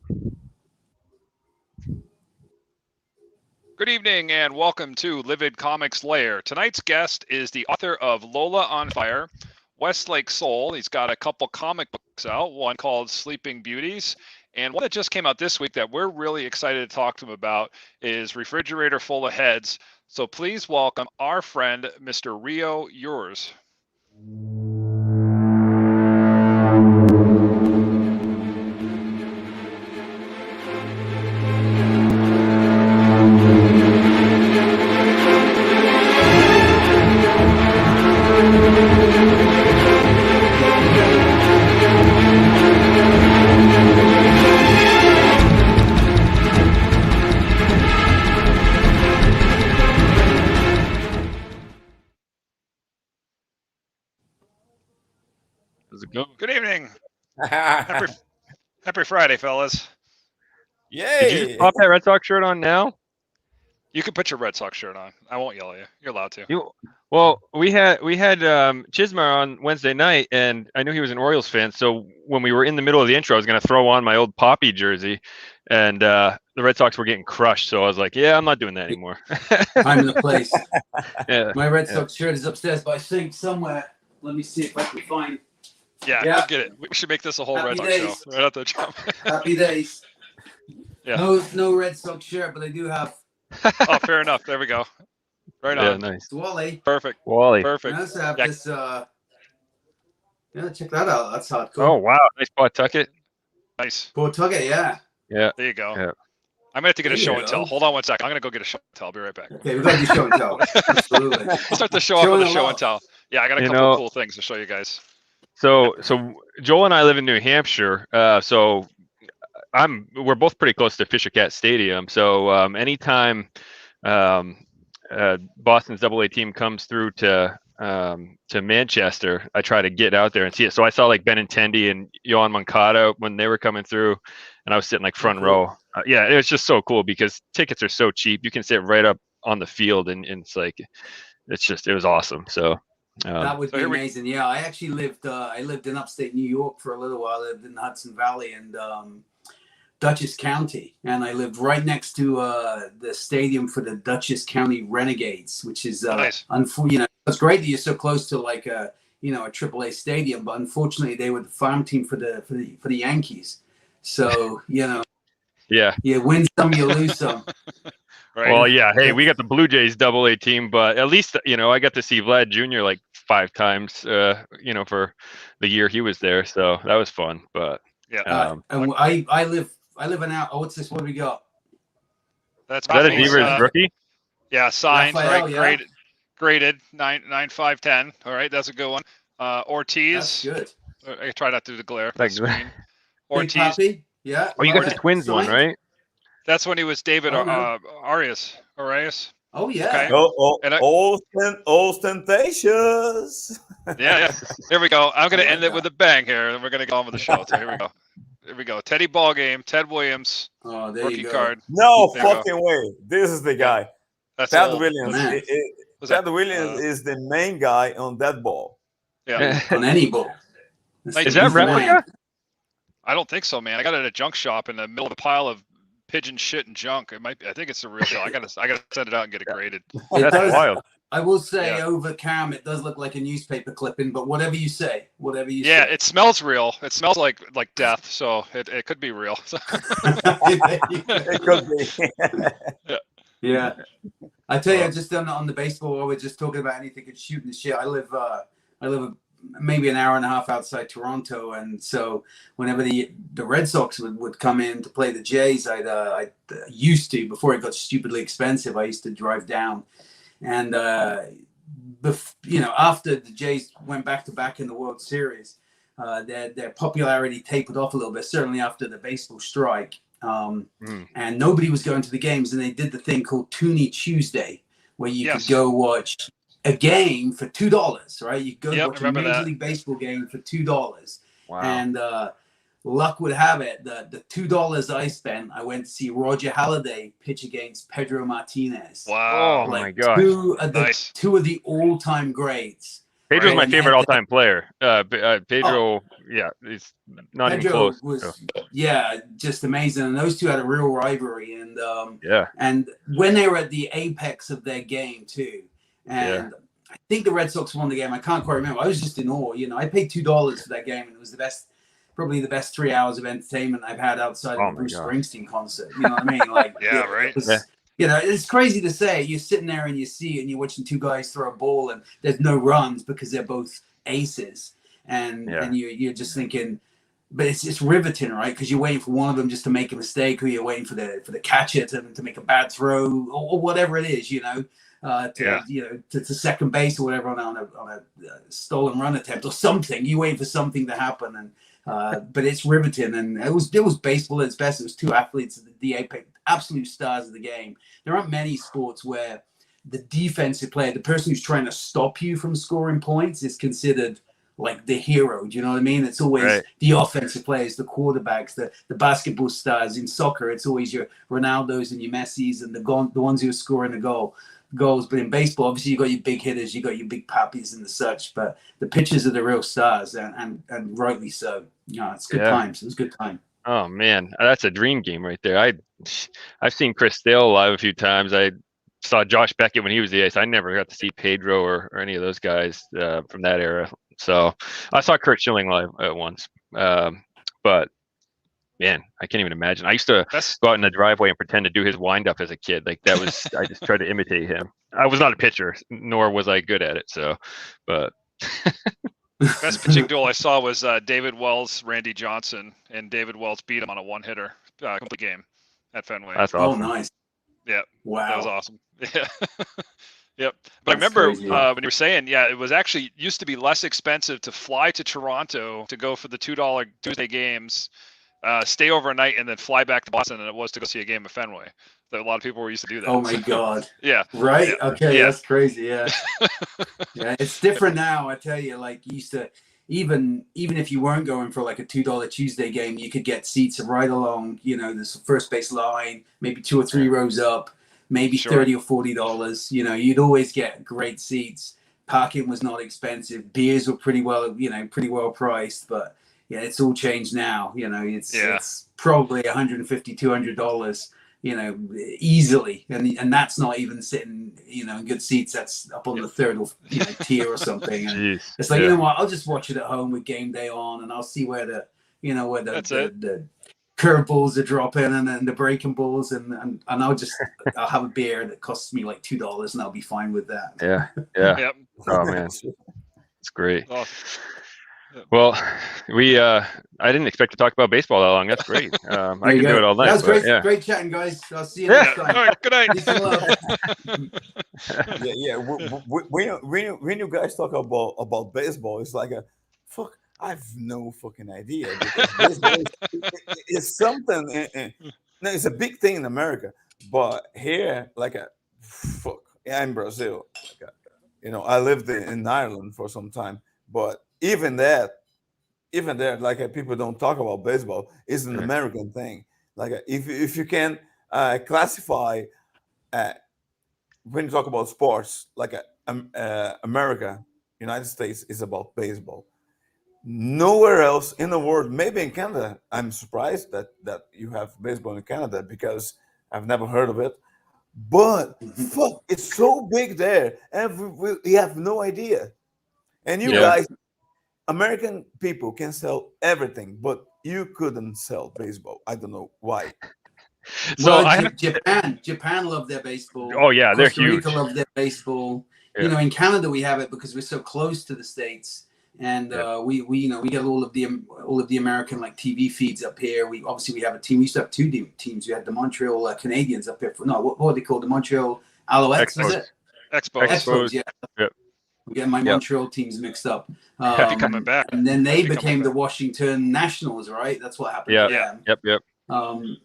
Good evening and welcome to Livid Comics Lair. Tonight's guest is the author of Lola on Fire, Westlake Soul. He's got a couple comic books out, one called Sleeping Beauties, and one that just came out this week that we're really excited to talk to him about is Refrigerator Full of Heads. So please welcome our friend, Mr. Rio Youers. Good evening. Happy Friday, fellas. Yay! Did you pop that Red Sox shirt on now? You can put your Red Sox shirt on. I won't yell at you. You're allowed to. Well, we had Chismar on Wednesday night, and I knew he was an Orioles fan. So when we were in the middle of the intro, I was going to throw on my old Poppy jersey, and the Red Sox were getting crushed. So I was like, "Yeah, I'm not doing that anymore." I'm in the place. Yeah. My Red Sox shirt is upstairs by sink somewhere. Let me see if I can find. Yeah, Yeah. Go get it. We should make this a whole Happy Red Sox days. show. Right at the jump. Happy days. Yeah. No Red Sox shirt, but I do have. Oh, fair enough. There we go. Right Yeah, on. nice. It's Wally. Perfect. Wally. Perfect. I also have Yeah. this. Yeah, check that out. That's hardcore. Oh wow, nice Pawtucket. Nice. Pawtucket, yeah. Yeah. There you go. Yeah. I'm gonna have to get a There show you and tell. go. Hold on one second. I'm gonna go get a show and tell. I'll be right back. Okay, we got to do show and tell. Absolutely. I'll start the show off Showing with a a show lot. and tell. Yeah, I got a You couple know- of cool things to show you guys. So Joel and I live in New Hampshire. So we're both pretty close to Fisher Cat Stadium. So anytime Boston's AA team comes through to Manchester, I try to get out there and see it. So I saw like Benintendi and Yohan Moncada when they were coming through, and I was sitting like front row. Yeah, it was just so cool because tickets are so cheap. You can sit right up on the field, and it's like it was awesome. So. That would So be here we- amazing. Yeah, I actually lived. I lived in upstate New York for a little while. I lived in Hudson Valley and Dutchess County, and I lived right next to the stadium for the Dutchess County Renegades, which is Nice. it's great that you're so close to like a AAA stadium, but unfortunately they were the farm team for the Yankees. So Yeah. you win some, you lose some. Right. Well, yeah. Hey, we got the Blue Jays AA team, but at least I got to see Vlad Jr. like 5 times, for the year he was there. So that was fun. But Yeah. And I live in out. Oh, what's this? What do we got? That's is that a Rafael's, Devers rookie? Yeah, signed, Rafael, right? yeah. Graded 9.5/10. All right, that's a good one. That's Ortiz. good. I try not to do the glare. Thanks. Screen. Big Ortiz. Papi? Yeah. Oh, you got the Alright, Twins one, signed? right? That's when he was David Oh, no. Arias. Oh yeah. Okay. And I- Ostentatious. Yeah. Here we go. I'm going to end it with a bang here, and we're going to go on with the show. So here we go. Here we go. Teddy Ballgame, Ted Williams, Oh, there rookie you go. card. No There you go. fucking way. This is the guy. That's Ted old. Williams. Man. Was Ted that- Williams is the main guy on that ball. Yeah. On any ball. Is that replica? I don't think so, man. I got it at a junk shop in the middle of a pile of pigeon shit and junk. It might be. I think it's the real deal. I gotta send it out and get it graded. It That's does, wild. I will say Yeah. over cam, it does look like a newspaper clipping, but whatever you say, Yeah, it smells real. It smells like death, so it could be real. It could be. Yeah. I tell you, I just done it on the baseball while we're just talking about anything and shooting the shit. I live maybe an hour and a half outside Toronto, and so whenever the Red Sox would come in to play the Jays, I used to, before it got stupidly expensive, I used to drive down, and after the Jays went back to back in the World Series, their popularity tapered off a little bit, certainly after the baseball strike. And nobody was going to the games, and they did the thing called Toonie Tuesday, where you Yes. could go watch a game for $2, right? You could go Yep, watch a remember Major that. League Baseball game for $2. Wow. And luck would have it, the $2 I spent, I went to see Roger Halladay pitch against Pedro Martinez. Wow. Oh, my Like gosh. two of Nice. the all-time greats. Pedro's Right, my and favorite had all-time player. Pedro, yeah, he's not even Pedro close. was So, just amazing, and those two had a real rivalry, yeah, and when they were at the apex of their game too, and I think the Red Sox won the game. I can't quite remember. I was just in awe. I paid $2 for that game, and it was probably the best 3 hours of entertainment I've had outside of a Bruce Springsteen concert. You know what I mean? Like, yeah, right. It's crazy to say. You're sitting there and you see it, and you're watching two guys throw a ball, and there's no runs because they're both aces, and you're just thinking. But it's riveting, right? Because you're waiting for one of them just to make a mistake, or you're waiting for the catcher to make a bad throw, or whatever it is, to second base or whatever on a stolen run attempt or something. You're waiting for something to happen, and but it's riveting, and it was baseball at its best. It was two athletes, the apex, absolute stars of the game. There aren't many sports where the defensive player, the person who's trying to stop you from scoring points, is considered like the hero. Do you know what I mean? It's always the offensive players, the quarterbacks, the basketball stars. In soccer, it's always your Ronaldos and your Messis and the ones who are scoring the goals. But in baseball, obviously you got your big hitters, you got your big pappies and the such, but the pitchers are the real stars, and rightly so. It's good times. It was good time. Oh man, that's a dream game right there. I've seen Chris Sale live a few times. I saw Josh Beckett when he was the ace. I never got to see Pedro or any of those guys from that era. So I saw Kurt Schilling live once, but man, I can't even imagine. I used to go out in the driveway and pretend to do his wind-up as a kid. Like that was, I just tried to imitate him. I was not a pitcher, nor was I good at it. So, but best pitching duel I saw was David Wells, Randy Johnson, and David Wells beat him on a one-hitter complete game at Fenway. That's awesome. Oh, nice. Yeah. Wow. That was awesome. Yeah. Yep. But I remember when you were saying, it was actually used to be less expensive to fly to Toronto to go for the $2 Tuesday games, stay overnight, and then fly back to Boston than it was to go see a game at Fenway. So a lot of people were used to do that. Oh my God. Yeah. Right. Yeah. Okay. Yeah. That's crazy. Yeah. Yeah. It's different now. I tell you, like you used to, even if you weren't going for like a $2 Tuesday game, you could get seats right along, this first base line, maybe 2 or 3 rows up, maybe $30 or $40. You'd always get great seats. Parking was not expensive. Beers were pretty well priced, but yeah, it's all changed now. It's probably $150, $200, easily. And that's not even sitting, in good seats. That's up on the third or tier or something. And it's like, you know what, I'll just watch it at home with game day on, and I'll see where the curveballs are dropping and then the breaking balls, and I'll have a beer that costs me like $2 and I'll be fine with that. Yeah. Yep. Oh man, it's great. Awesome. Well, I didn't expect to talk about baseball that long. That's great. I can do it all night. That was great. Yeah. Great chatting, guys. I'll see you next time. All right, good night. When you guys talk about baseball, it's like fuck. I have no fucking idea. Baseball is something. No, it's a big thing in America, but here, in Brazil, I lived in Ireland for some time, but even there, like people don't talk about baseball. It's an American thing. Like if you can classify when you talk about sports, like America, United States is about baseball. Nowhere else in the world, maybe in Canada. I'm surprised that you have baseball in Canada because I've never heard of it. But fuck, it's so big there, and we have no idea. And you guys, American people can sell everything, but you couldn't sell baseball. I don't know why. So Japan love their baseball. Oh yeah, they're Costa huge. Rica love their baseball. Yeah. In Canada we have it because we're so close to the States. And we get all of the American like TV feeds up here. We have a team. We used to have 2 teams. We had the Montreal Canadiens up here. What are they called? The Montreal Alouettes, was it? Expos. Yeah. Yep. We get my Montreal teams mixed up. Coming back. And then they became the Washington Nationals, right? That's what happened. Yeah. Yep.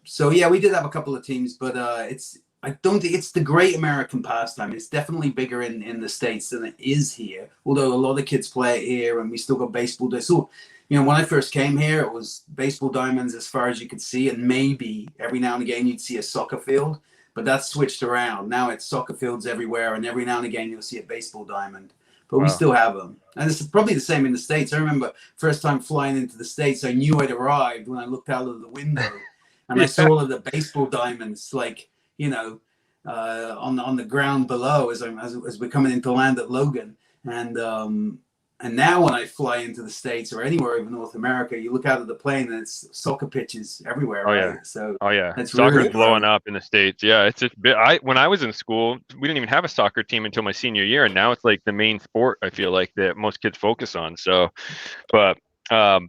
So yeah, we did have a couple of teams, but I don't think it's the great American pastime. It's definitely bigger in the States than it is here. Although a lot of kids play it here, and we still got baseball. So, when I first came here, it was baseball diamonds as far as you could see, and maybe every now and again you'd see a soccer field. But that's switched around. Now it's soccer fields everywhere, and every now and again you'll see a baseball diamond. but we Wow. still have them. And it's probably the same in the States. I remember first time flying into the States, I knew I'd arrived when I looked out of the window and I saw all of the baseball diamonds, like, you know, on the ground below as we're coming into land at Logan. And now when I fly into the States or anywhere over North America, you look out of the plane and it's soccer pitches everywhere, Oh, right? yeah. So Oh yeah, that's soccer's really blowing up in the States. Yeah, it's just when I was in school, we didn't even have a soccer team until my senior year, and now it's like the main sport. I feel like that most kids focus on. So, but a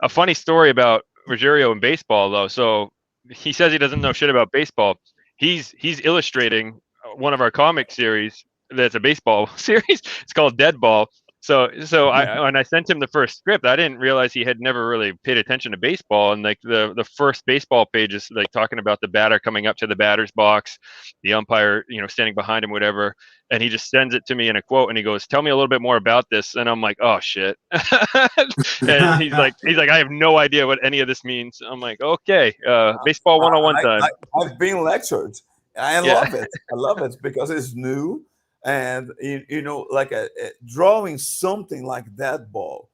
funny story about Rogerio in baseball though. So he says he doesn't know shit about baseball. He's illustrating one of our comic series that's a baseball series. It's called Dead Ball. So when I sent him the first script, I didn't realize he had never really paid attention to baseball. And like the first baseball page is like talking about the batter coming up to the batter's box, the umpire, you know, standing behind him, whatever. And he just sends it to me in a quote, and he goes, "Tell me a little bit more about this." And I'm like, "Oh shit!" And he's like, "I have no idea what any of this means." I'm like, "Okay, baseball 101 time." I've been lectured. I love it. I love it because it's new. And you know, like drawing something like that ball,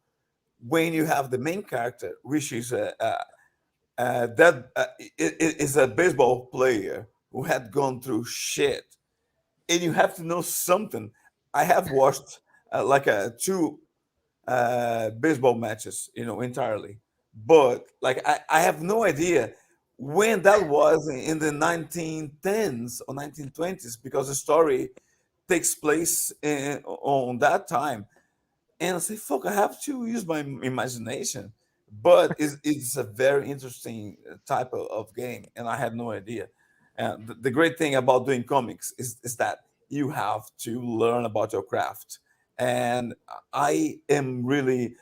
when you have the main character, which is is a baseball player who had gone through shit, and you have to know something. I have watched two baseball matches, you know, entirely, but like I have no idea when that was in the 1910s or 1920s, because the story takes place on that time. And I say, fuck, I have to use my imagination. But it's a very interesting type of game, and I had no idea. And the great thing about doing comics is that you have to learn about your craft. And I am really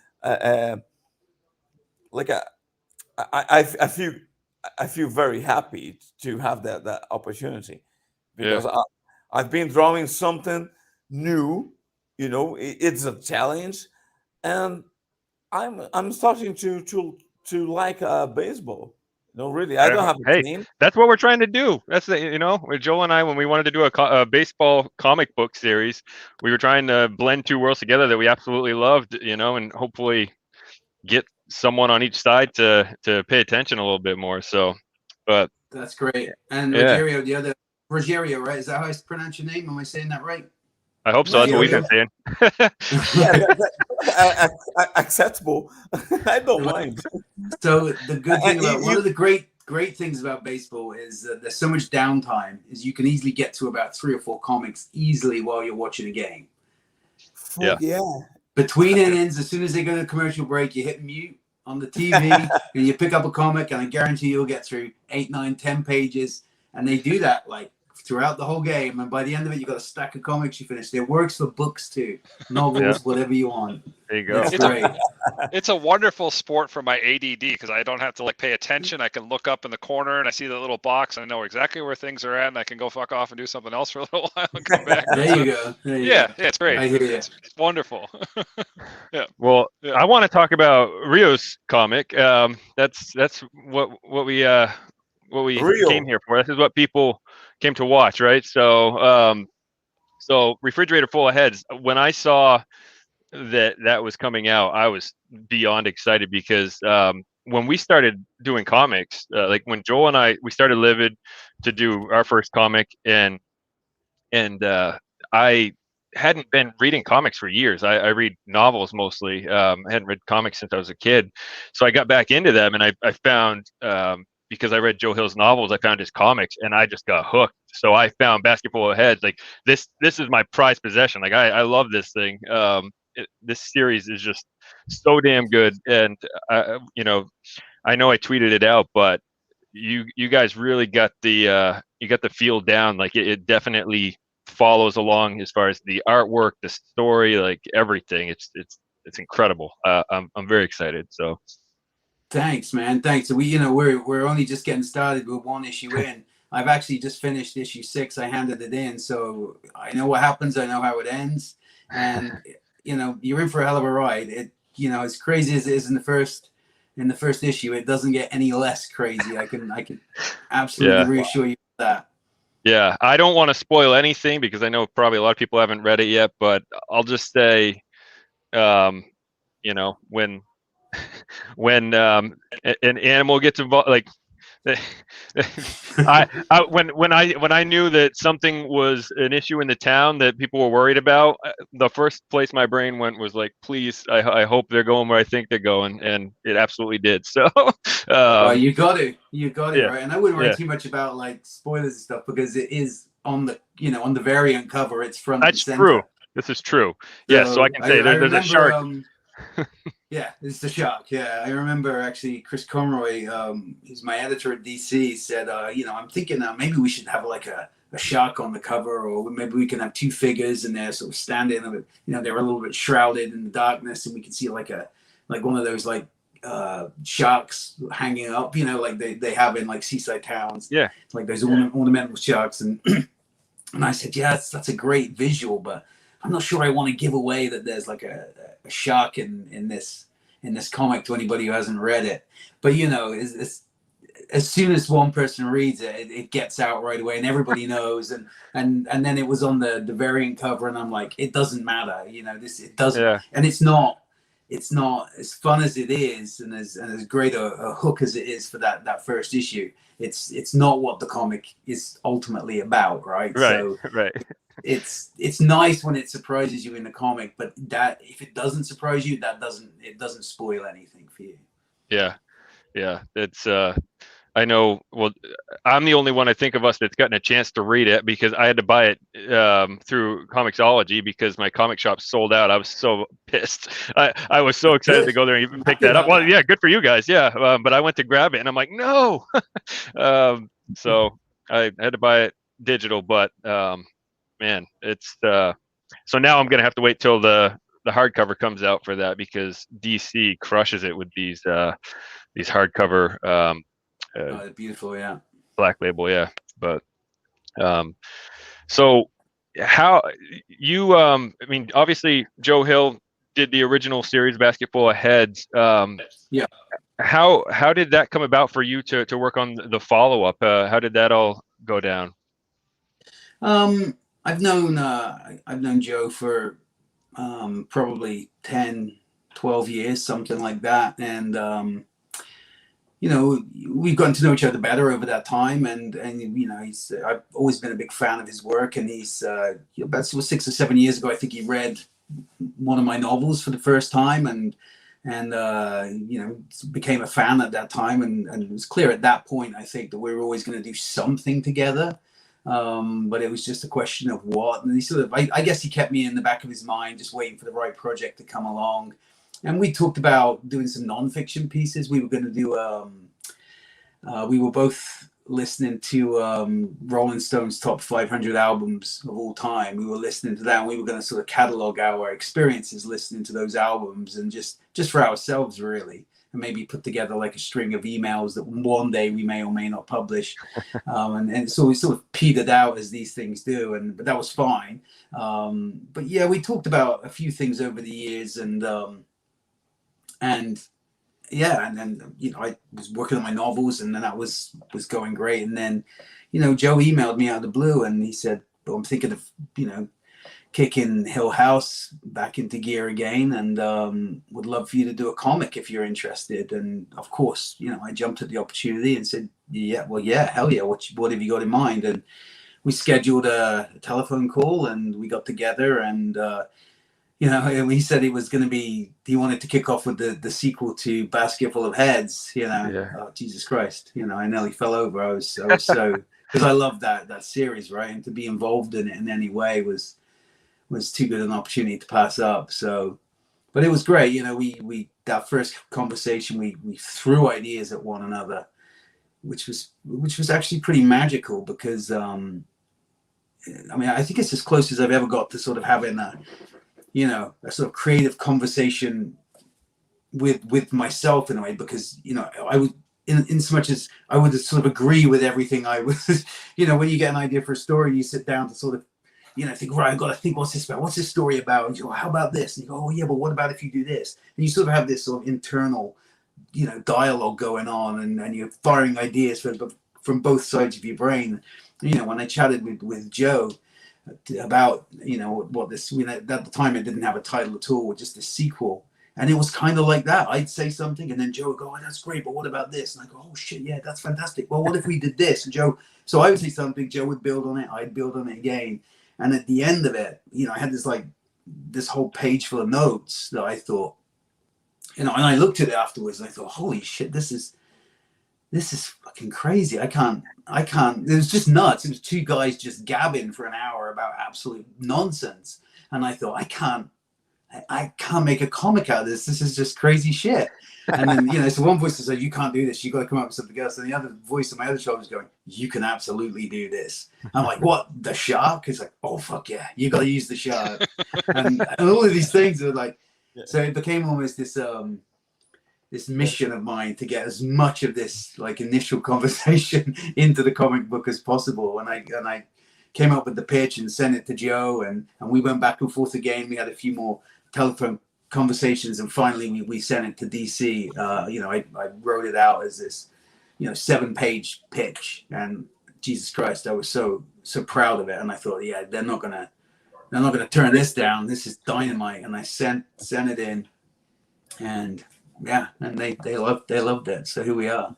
like a, I feel very happy to have that opportunity, because Yeah. I've been drawing something new. You know, it's a challenge, and I'm starting to like baseball. No, really, I don't have a Hey, team. that's what we're trying to do. That's the, you know, with Joel and I, when we wanted to do a baseball comic book series, we were trying to blend two worlds together that we absolutely loved, you know, and hopefully get someone on each side to pay attention a little bit more. So, but that's great. And yeah, Rogerio, right? Is that how I pronounce your name? Am I saying that right? I hope so. That's what we've been saying. Yeah, acceptable. I don't mind. So the good thing about one of the great things about baseball is that there's so much downtime. Is you can easily get to about 3 or 4 comics easily while you're watching a game. Yeah. Between innings, as soon as they go to commercial break, you hit mute on the TV and you pick up a comic, and I guarantee you'll get through 8, 9, 10 pages. And they do that like throughout the whole game, and by the end of it, you got a stack of comics you finished. It works for books too, novels, whatever you want. There you go. It's great. It's a wonderful sport for my ADD, because I don't have to like pay attention. I can look up in the corner and I see the little box and I know exactly where things are at, and I can go fuck off and do something else for a little while and come back. There you go. Yeah, it's great. I hear you. It's wonderful. Yeah. Well, Yeah. I want to talk about Rios comic. That's what we Rio. came here for. This is what people came to watch, right? So so Refrigerator Full of Heads. When I saw that was coming out, I was beyond excited, because when we started doing comics, like when Joel and we started Livid to do our first comic, and I hadn't been reading comics for years. I read novels mostly. I hadn't read comics since I was a kid, so I got back into them, and I found, because I read Joe Hill's novels, I found his comics, and I just got hooked. So I found Basketball of Heads. Like this is my prized possession. Like I love this thing. This series is just so damn good, and you know, I know I tweeted it out, but you guys really got the feel down. Like it definitely follows along as far as the artwork, the story, like everything. It's incredible. I'm very excited. So Thanks, man. Thanks. We're only just getting started with 1 issue in. I've actually just finished issue 6. I handed it in, so I know what happens. I know how it ends, and you're in for a hell of a ride. It, as crazy as it is in the first issue, it doesn't get any less crazy. I can absolutely reassure you of that. Yeah, I don't want to spoil anything because I know probably a lot of people haven't read it yet, but I'll just say, you know, when an animal gets involved, like when I knew that something was an issue in the town that people were worried about, the first place my brain went was like, please, I hope they're going where I think they're going, and it absolutely did. So, Well, you got it, yeah, right. And I wouldn't worry yeah, too much about like spoilers and stuff because it is on the, on the variant cover. It's front and that's true. center. This is true. Yeah, so I So can I say there's a remember, shark. yeah, it's the shark. Yeah, I remember actually Chris Conroy, who's my editor at DC, said, I'm thinking maybe we should have like a shark on the cover, or maybe we can have two figures and they're sort of standing, they're a little bit shrouded in the darkness, and we can see like one of those like sharks hanging up, like they have in like seaside towns. Yeah, like those ornamental sharks, and and I said, yeah, that's a great visual, but I'm not sure I want to give away that there's like a shark in this comic to anybody who hasn't read it. But as soon as one person reads it, it gets out right away, and everybody knows. And then it was on the variant cover, and I'm like, it doesn't matter, it doesn't. yeah, And it's not as fun as it is, and as great a hook as it is for that first issue. It's not what the comic is ultimately about, right? right, So right. it's nice when it surprises you in the comic, but that if it doesn't surprise you, it doesn't spoil anything for you. Yeah, yeah. It's I know. Well, I'm the only one I think of us that's gotten a chance to read it because I had to buy it through Comixology because my comic shop sold out. I was so pissed. I was so excited to go there and even pick that up. Well, yeah, good for you guys. Yeah, but I went to grab it and I'm like, no. So I had to buy it digital, but man, it's so now I'm gonna have to wait till the hardcover comes out for that because DC crushes it with these hardcover Beautiful, yeah. Black Label, yeah. But so how you I mean, obviously Joe Hill did the original series Basket Full of Heads. Yeah. How did that come about for you to work on the follow-up? How did that all go down? I've known Joe for probably 10, 12 years, something like that. And we've gotten to know each other better over that time, and I've always been a big fan of his work, and he's about 6 or 7 years ago, I think he read one of my novels for the first time, and became a fan at that time, and it was clear at that point, I think, that we were always going to do something together, but it was just a question of what. And he sort of, I guess he kept me in the back of his mind, just waiting for the right project to come along. And we talked about doing some nonfiction pieces. We were going to do. We were both listening to Rolling Stone's top 500 albums of all time. We were listening to that, and we were going to sort of catalog our experiences listening to those albums, and just for ourselves, really, and maybe put together like a string of emails that one day we may or may not publish. And so we sort of petered out as these things do, but that was fine. But yeah, we talked about a few things over the years, and yeah, and then I was working on my novels, and then that was going great. And then Joe emailed me out of the blue, and he said, well, I'm thinking of kicking Hill House back into gear again, and would love for you to do a comic if you're interested. And of course, I jumped at the opportunity and said, yeah, hell yeah, what have you got in mind? And we scheduled a telephone call, and we got together, and he said he wanted to kick off with the sequel to Basket Full of Heads. Yeah. Oh, Jesus Christ! I nearly fell over. I was so because I love that series, right? And to be involved in it in any way was too good an opportunity to pass up. So, but it was great. We that first conversation, we threw ideas at one another, which was actually pretty magical because I think it's as close as I've ever got to sort of having a sort of creative conversation with myself in a way, because I would, in so much as I would sort of agree with everything I was, when you get an idea for a story, you sit down to sort of think, right, I've got to think, what's this about? What's this story about? And you go, how about this? And you go, oh yeah, but what about if you do this? And you sort of have this sort of internal dialogue going on, and you're firing ideas for from both sides of your brain. You know, when I chatted with Joe about, you know, what this, you know, at the time it didn't have a title at all, just a sequel. And it was kind of like that. I'd say something and then Joe would go, oh, that's great, but what about this? And I go, oh shit, yeah, that's fantastic. Well, what if we did this? And Joe, so I would say something, Joe would build on it, I'd build on it again. And at the end of it, you know, I had this whole page full of notes that I thought, you know, and I looked at it afterwards and I thought, holy shit, this is fucking crazy. I can't, it was just nuts. It was two guys just gabbing for an hour about absolute nonsense. And I thought, I can't make a comic out of this. This is just crazy shit. And then, you know, so one voice was like, you can't do this. You got to come up with something else. And the other voice on my other shoulder was going, you can absolutely do this. I'm like, what? The shark? It's like, oh, fuck yeah. You got to use the shark. and all of these things are like, so it became almost this, this mission of mine to get as much of this like initial conversation into the comic book as possible. And I came up with the pitch and sent it to Joe, and we went back and forth again. We had a few more telephone conversations, and finally we sent it to DC. You know, I wrote it out as this, you know, 7-page pitch, and Jesus Christ, I was so proud of it. And I thought, yeah, they're not gonna turn this down. This is dynamite. And I sent it in, and yeah, and they loved it. So here we are.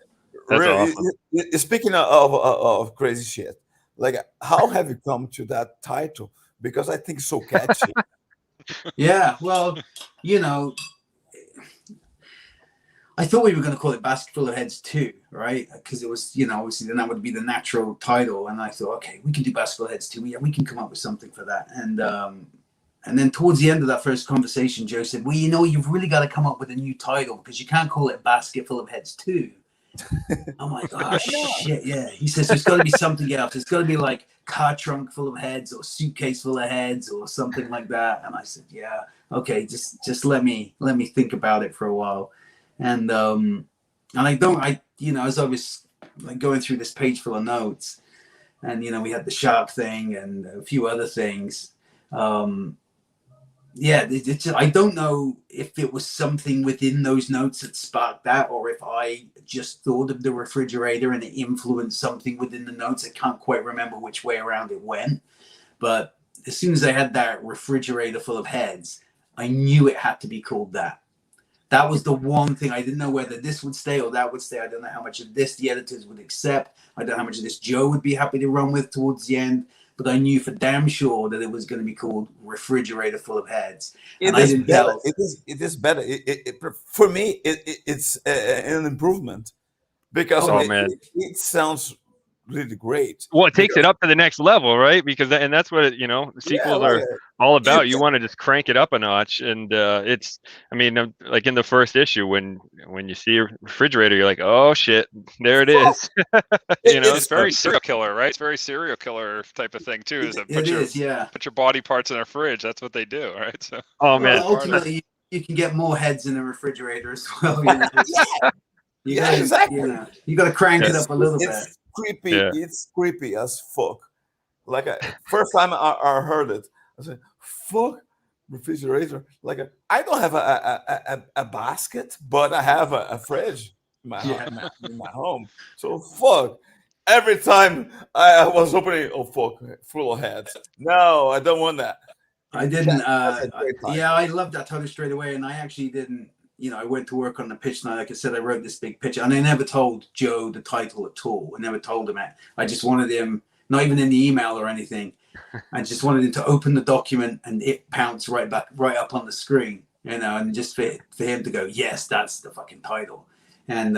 That's really awesome. Speaking of crazy shit, like, how have you come to that title? Because I think it's so catchy. Yeah, well, you know, I thought we were going to call it Basket Full of Heads 2, right? Because it was, you know, obviously then that would be the natural title. And I thought, okay, we can do Basket Full of Heads 2. Yeah, we can come up with something for that. And then towards the end of that first conversation, Joe said, well, you know, you've really got to come up with a new title because you can't call it Basket Full of Heads 2. I'm like, oh, shit, yeah. He says, there's got to be something else. It's got to be like car trunk full of heads or suitcase full of heads or something like that. And I said, yeah, okay, just let me think about it for a while. And you know, as I was like going through this page full of notes, and, you know, we had the shark thing and a few other things. Yeah, I don't know if it was something within those notes that sparked that, or if I just thought of the refrigerator and it influenced something within the notes. I can't quite remember which way around it went. But as soon as I had that refrigerator full of heads, I knew it had to be called that. That was the one thing. I didn't know whether this would stay or that would stay. I don't know how much of this the editors would accept. I don't know how much of this Joe would be happy to run with towards the end. But I knew for damn sure that it was going to be called Refrigerator Full of Heads. It is better. It is better. For me, it's an improvement because it sounds really great. Well, it takes it up to the next level, right? Because that's what you know, sequels are all about. You want to just crank it up a notch, and it's. I mean, like in the first issue, when you see a refrigerator, you're like, oh shit, there it is. You know, it's very serial killer, right? It's very serial killer type of thing too. Is put your body parts in a fridge. That's what they do, right? So. Oh man. Well, ultimately, you can get more heads in a refrigerator as well. You know? Exactly. You know, you got to crank it up a little bit. Creepy. Yeah. It's creepy as fuck. Like first time I heard it, I said, "Fuck refrigerator." Like I don't have a basket, but I have a fridge in my home. So fuck. Every time I was opening, oh fuck, full of heads. No, I don't want that. I didn't. I loved that title straight away, and I actually didn't. You know, I went to work on the pitch night. Like I said, I wrote this big pitch, and I never told Joe the title at all. I never told him it. I just wanted him, not even in the email or anything. I just wanted him to open the document and it pounced right up on the screen, you know, and just for him to go, yes, that's the fucking title. And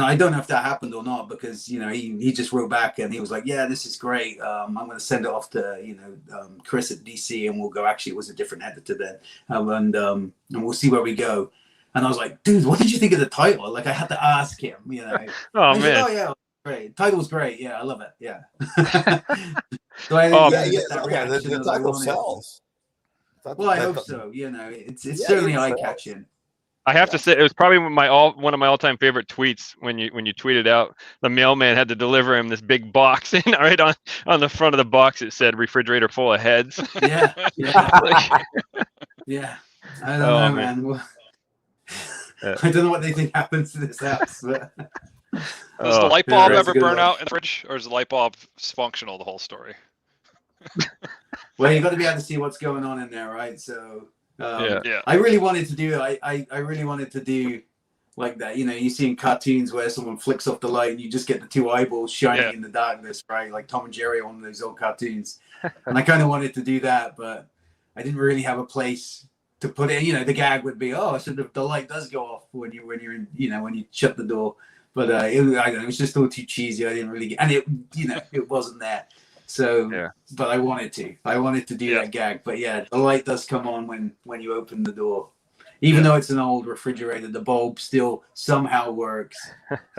I don't know if that happened or not, because, you know, he just wrote back and he was like, yeah, this is great. I'm going to send it off to, you know, Chris at DC, and we'll go. Actually, it was a different editor then. And we'll see where we go. And I was like, dude, what did you think of the title? Like, I had to ask him, you know. Oh, man. Said, oh, yeah, great. Title's great. Yeah, I love it. Yeah. So the title sells. Well, I hope so. You know, it's certainly eye-catching. I have to say, it was probably one of my all-time favorite tweets when you tweeted out the mailman had to deliver him this big box, and right on the front of the box it said "refrigerator full of heads." Yeah. Yeah. I don't know, man. Well, I don't know what they think happens to this house, but Does the Oh, light bulb that's a ever good burn one. out in the fridge, or is the light bulb functional the whole story? Well, you got to be able to see what's going on in there, right? So, Yeah. Yeah. I really wanted to do. I really wanted to do like that. You know, you see in cartoons where someone flicks off the light and you just get the two eyeballs shining Yeah. in the darkness, right? Like Tom and Jerry on those old cartoons. And I kind of wanted to do that, but I didn't really have a place to put it. You know, the gag would be, oh, so the light does go off when you're in, you know, when you shut the door. But I don't know, it was just all too cheesy. I didn't really get, and it, you know, it wasn't there. So, Yeah. but I wanted to do that gag. But yeah, the light does come on when you open the door. Even though it's an old refrigerator, the bulb still somehow works.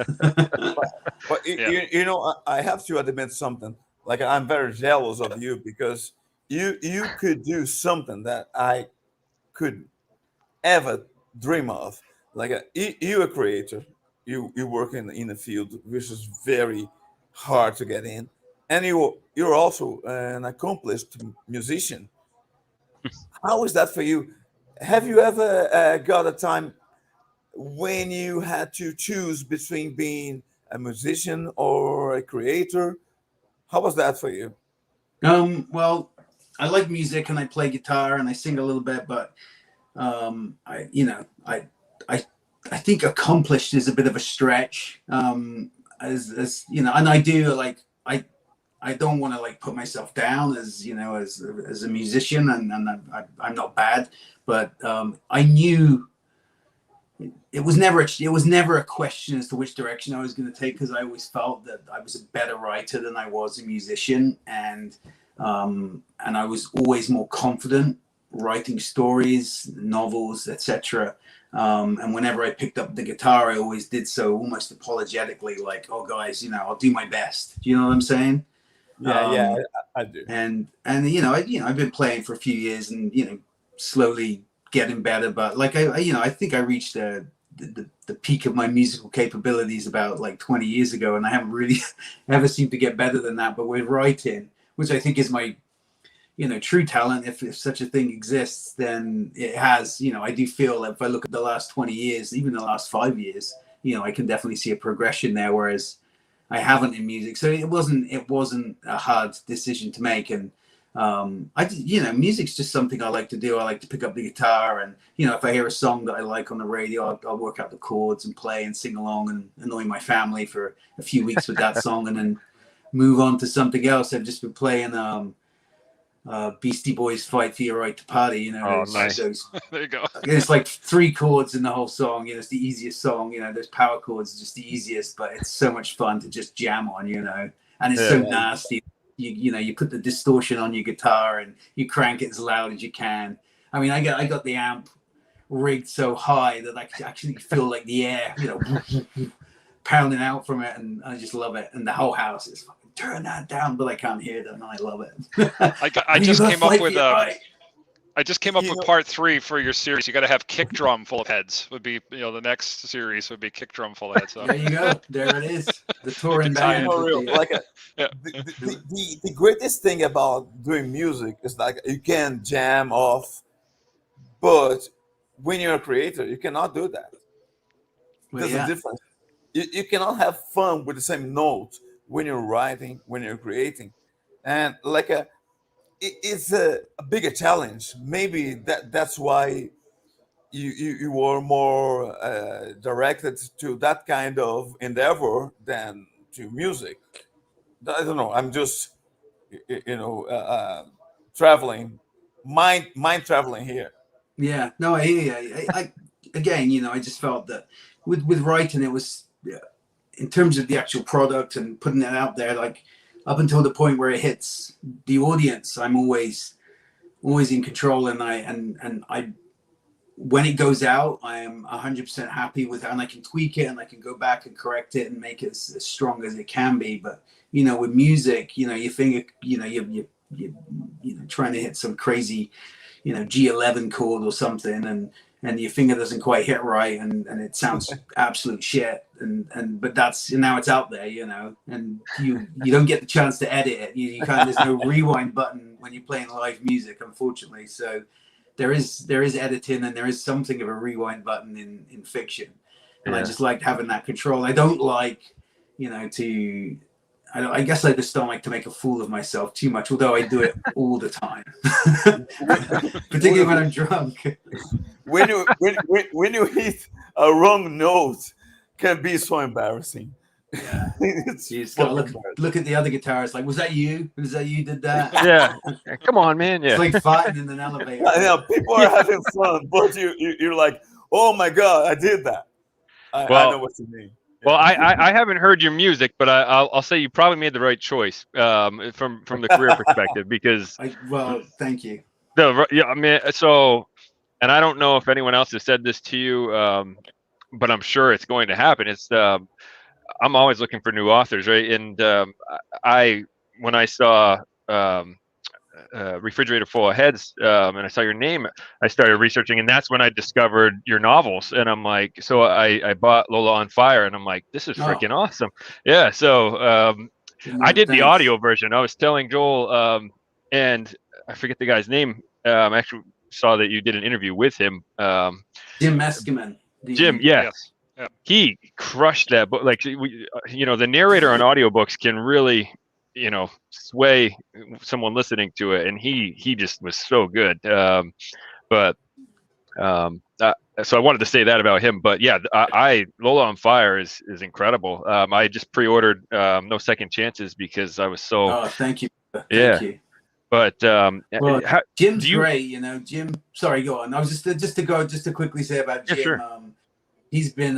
But you know, I have to admit something. Like, I'm very jealous of you because you could do something that I could ever dream of. Like, you're a creator. You work in the field, which is very hard to get in, and you're also an accomplished musician. How is that for you? Have you ever got a time when you had to choose between being a musician or a creator? How was that for you? Well, I like music and I play guitar and I sing a little bit, but I, you know, I think accomplished is a bit of a stretch. As you know, and I do like I don't want to like put myself down as, you know, as a musician, and I'm not bad, but I knew it was never a question as to which direction I was going to take, because I always felt that I was a better writer than I was a musician, and I was always more confident writing stories, novels, etc. And whenever I picked up the guitar, I always did so almost apologetically, like, "Oh, guys, you know, I'll do my best." Do you know what I'm saying? Yeah, I do. And you know, I've been playing for a few years, and you know, slowly getting better. But like I think I reached the peak of my musical capabilities about like 20 years ago, and I haven't really ever seemed to get better than that. But with writing, which I think is my, you know, true talent, if such a thing exists, then it has, you know, I do feel that if I look at the last 20 years, even the last 5 years, you know, I can definitely see a progression there, whereas I haven't in music. So it wasn't a hard decision to make. And you know, music's just something I like to do. I like to pick up the guitar, and you know, if I hear a song that I like on the radio, I'll work out the chords and play and sing along and annoy my family for a few weeks with that song, and then move on to something else. I've just been playing Beastie Boys' "Fight for Your Right to Party." You know, Oh, nice. There you go. it's like 3 chords in the whole song. You know, it's the easiest song. You know, those power chords are just the easiest, but it's so much fun to just jam on. You know, and it's so nasty. You know, you put the distortion on your guitar and you crank it as loud as you can. I mean, I got the amp rigged so high that I could actually feel like the air, you know, pounding out from it, and I just love it. And the whole house is fucking, turn that down, but I can't hear them, and I love it. I just came up with right. I just came up with part 3 for your series. You got to have kick drum full of heads. Would be, you know, the next series would be kick drum full of heads. So. There you go. There it is. The touring band. Like the greatest thing about doing music is like you can jam off, but when you're a creator, you cannot do that. There's a difference. You cannot have fun with the same notes when you're writing, when you're creating, and like it's a bigger challenge. Maybe that's why you were more directed to that kind of endeavor than to music. I don't know. I'm just traveling, mind traveling here. Yeah, no, I hear you. I again, you know, I just felt that with writing, it was in terms of the actual product and putting it out there, like up until the point where it hits the audience, I'm always in control, and I when it goes out, I am 100% happy with it, and I can tweak it and I can go back and correct it and make it as strong as it can be. But you know, with music, you know, your finger, you know, you know, trying to hit some crazy, you know, G11 chord or something, and your finger doesn't quite hit right, and it sounds absolute shit, and but that's, now it's out there, you know, and you don't get the chance to edit it. You can't, there's no rewind button when you're playing live music, unfortunately. So there is editing, and there is something of a rewind button in fiction. and I just like having that control. I don't like, I guess I just don't like to make a fool of myself too much, although I do it all the time, particularly when I'm drunk. When you hit a wrong note, can be so embarrassing. Yeah, you just gotta look at the other guitarist. Like, was that you? Was that you did that? Yeah. Come on, man. Yeah. It's like fighting in an elevator. Yeah, people are having fun, but you're like, oh my god, I did that. I know what you mean. Well, I haven't heard your music, but I'll say you probably made the right choice from the career perspective, because thank you. I mean, so, and I don't know if anyone else has said this to you, but I'm sure it's going to happen. It's I'm always looking for new authors, right? And when I saw Refrigerator Full of Heads, and I saw your name, I started researching, and that's when I discovered your novels. And I'm like, so I bought Lola on Fire, and I'm like, this is freaking awesome. Yeah. So I did the audio version. I was telling Joel, and I forget the guy's name. I actually saw that you did an interview with him. Jim Meskimen. Jim, yes. Yeah. He crushed that book. Like, the narrator on audiobooks can really, sway someone listening to it, and he just was so good. So I wanted to say that about him. But yeah, Lola on Fire is incredible. I just pre-ordered No Second Chances because I was so. Oh, thank you. Thank you. But Jim's great. Jim. Sorry, go on. I was just to quickly say about Jim. Yeah, sure. He's been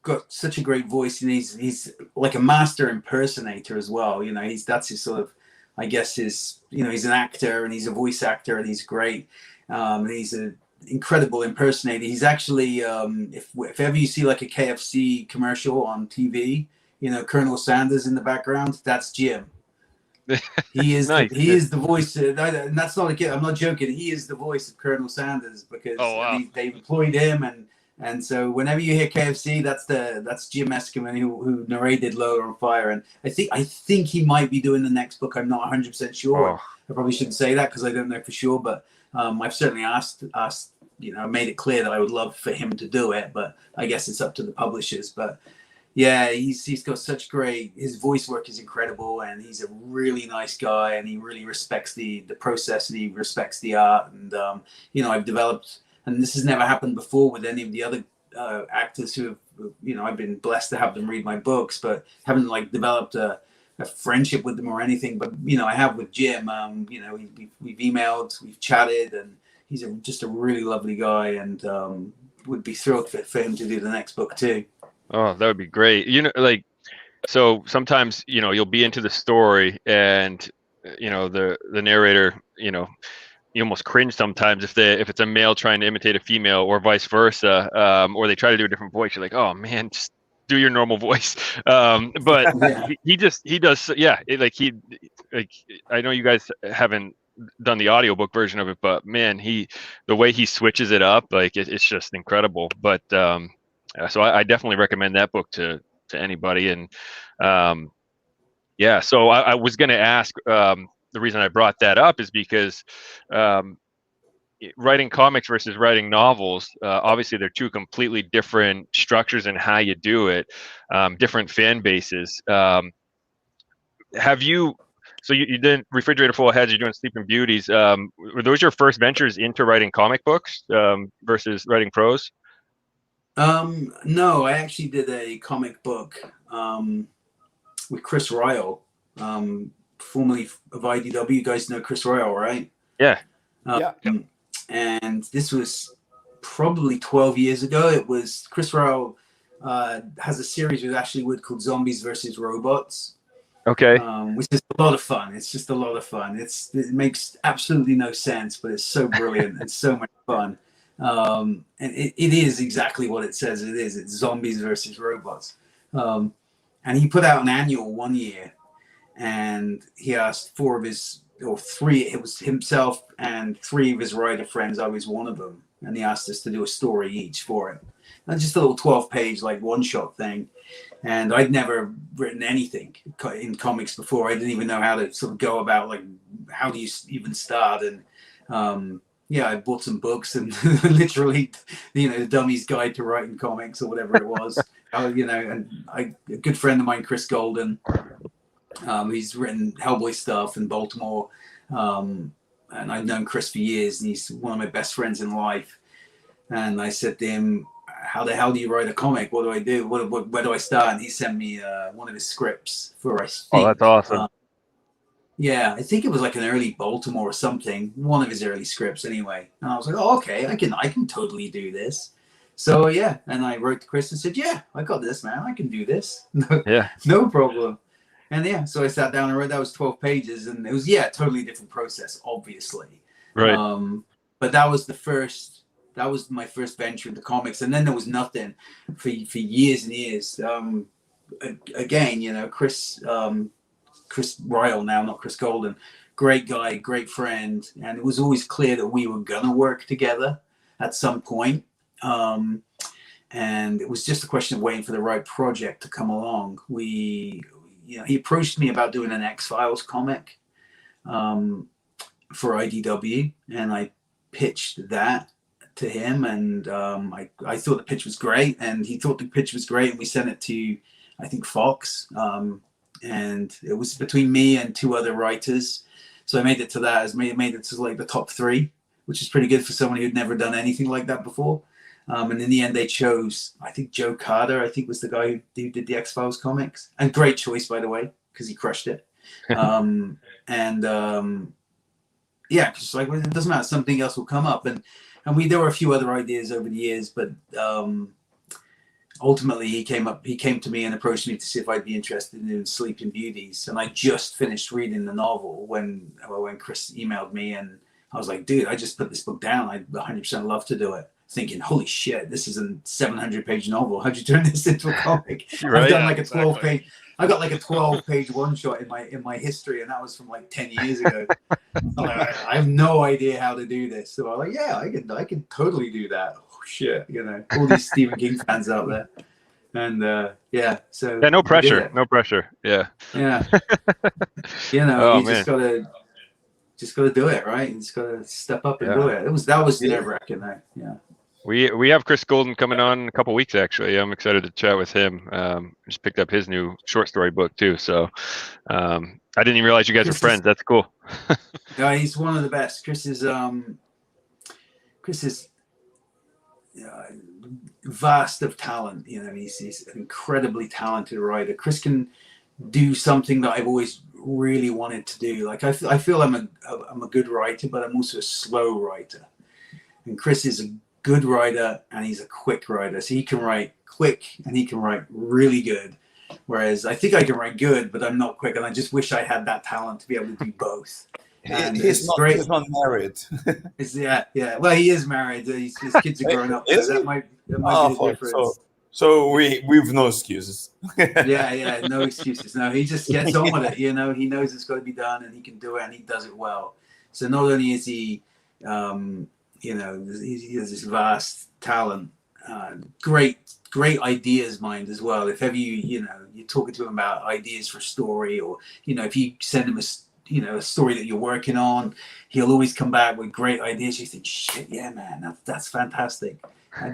got such a great voice, and he's like a master impersonator as well. That's his sort of, I guess, he's an actor, and he's a voice actor, and he's great. He's an incredible impersonator. He's actually, if ever you see like a KFC commercial on TV, Colonel Sanders in the background, that's Jim. He is nice. He is the voice, and that's not a kid. I'm not joking. He is the voice of Colonel Sanders, because they employed him, and so whenever you hear KFC, that's Jim Meskimen who narrated Lola on Fire. And I think he might be doing the next book. I'm not 100% sure. I probably shouldn't say that because I don't know for sure, but I've certainly asked, made it clear that I would love for him to do it, but I guess it's up to the publishers. But yeah, he's got such his voice work is incredible, and he's a really nice guy, and he really respects the process, and he respects the art. And I've developed, and this has never happened before with any of the other actors who have, I've been blessed to have them read my books, but haven't developed a friendship with them or anything. But I have with Jim. We've emailed, we've chatted, and he's just a really lovely guy, and would be thrilled for him to do the next book too. Oh, that would be great. So sometimes, you'll be into the story, and, the narrator, you almost cringe sometimes if it's a male trying to imitate a female, or vice versa, or they try to do a different voice. You're like, oh man, just do your normal voice. But yeah. he does. Yeah. I know you guys haven't done the audiobook version of it, but man, the way he switches it up, it's just incredible. But, so I definitely recommend that book to anybody. And so I was going to ask, the reason I brought that up is because writing comics versus writing novels, obviously they're two completely different structures in how you do it, different fan bases. So you did Refrigerator Full of Heads, you're doing Sleeping Beauties. Were those your first ventures into writing comic books versus writing prose? No, I actually did a comic book with Chris Rios, formerly of IDW. You guys know Chris Rios, right? Yeah. And this was probably 12 years ago. It was Chris Rios has a series with Ashley Wood called Zombies versus Robots. Okay. Which is a lot of fun. It's just a lot of fun. It makes absolutely no sense, but it's so brilliant. It's so much fun. And it is exactly what it says it is. It's zombies versus robots. And he put out an annual one year, and he asked three, it was himself and three of his writer friends. I was one of them. And he asked us to do a story each for it. And just a little 12-page one-shot thing. And I'd never written anything in comics before. I didn't even know how to sort of go about how do you even start. And yeah, I bought some books and literally, the Dummy's Guide to Writing Comics or whatever it was. And a good friend of mine, Chris Golden, he's written Hellboy stuff in Baltimore, and I've known Chris for years, and he's one of my best friends in life. And I said to him, how the hell do you write a comic? What do I do? Where do I start? And he sent me one of his scripts for, I think, Oh, that's awesome. yeah, I think it was like an early Baltimore or something, one of his early scripts anyway. And I was like, oh, okay, I can totally do this. So yeah, and I wrote to Chris and said, yeah, I got this, man. I can do this. No problem. And yeah, so I sat down and wrote. That was 12 pages, and it was a totally different process, obviously. Right. But that was my first venture into comics, and then there was nothing for years and years. Again, Chris Ryle now, not Chris Golden, great guy, great friend, and it was always clear that we were gonna work together at some point. And it was just a question of waiting for the right project to come along. He approached me about doing an X-Files comic for IDW, and I pitched that to him, and I thought the pitch was great, and he thought the pitch was great, and we sent it to, I think, Fox, and it was between me and two other writers. So I made it to that. Made it to like the top 3, which is pretty good for someone who'd never done anything like that before. And in the end, they chose, I think, Joe Carter, I think, was the guy who did the X-Files comics. And great choice, by the way, because he crushed it. Yeah, because like, it doesn't matter, something else will come up. And there were a few other ideas over the years, but ultimately he came to me and approached me to see if I'd be interested in Sleeping Beauties. And I just finished reading the novel when Chris emailed me, and I was like, dude, I just put this book down. I'd 100% love to do it. Thinking, holy shit, this is a 700-page novel. How'd you turn this into a comic? Right, I've done like a 12-page. I got like a 12-page one shot in my history, and that was from like 10 years ago. I have no idea how to do this. So I'm like, yeah, I can totally do that. Oh shit, all these Stephen King fans out there, and yeah. So yeah, no pressure. Yeah. Yeah. Oh, you just gotta do it, right? You just gotta step up and do it. That was nerve-wracking, yeah. We have Chris Golden coming on in a couple weeks, actually. I'm excited to chat with him. Just picked up his new short story book too. So I didn't even realize you guys were friends. That's cool. Yeah, he's one of the best. Chris is vast of talent. He's an incredibly talented writer. Chris can do something that I've always really wanted to do. Like I feel I'm a good writer, but I'm also a slow writer. And Chris is a good writer, and he's a quick writer. So he can write quick and he can write really good. Whereas I think I can write good, but I'm not quick. And I just wish I had that talent to be able to do both. And he's not married. Yeah. Well, he is married. His kids are growing up. So that might be the difference. So we've no excuses. yeah, no excuses. No, he just gets on with it. He knows it's got to be done, and he can do it, and he does it well. So not only is he, he has this vast talent, great ideas mind as well. If ever you're talking to him about ideas for a story, or if you send him a story that you're working on, he'll always come back with great ideas. You think, shit, yeah, man, that's fantastic.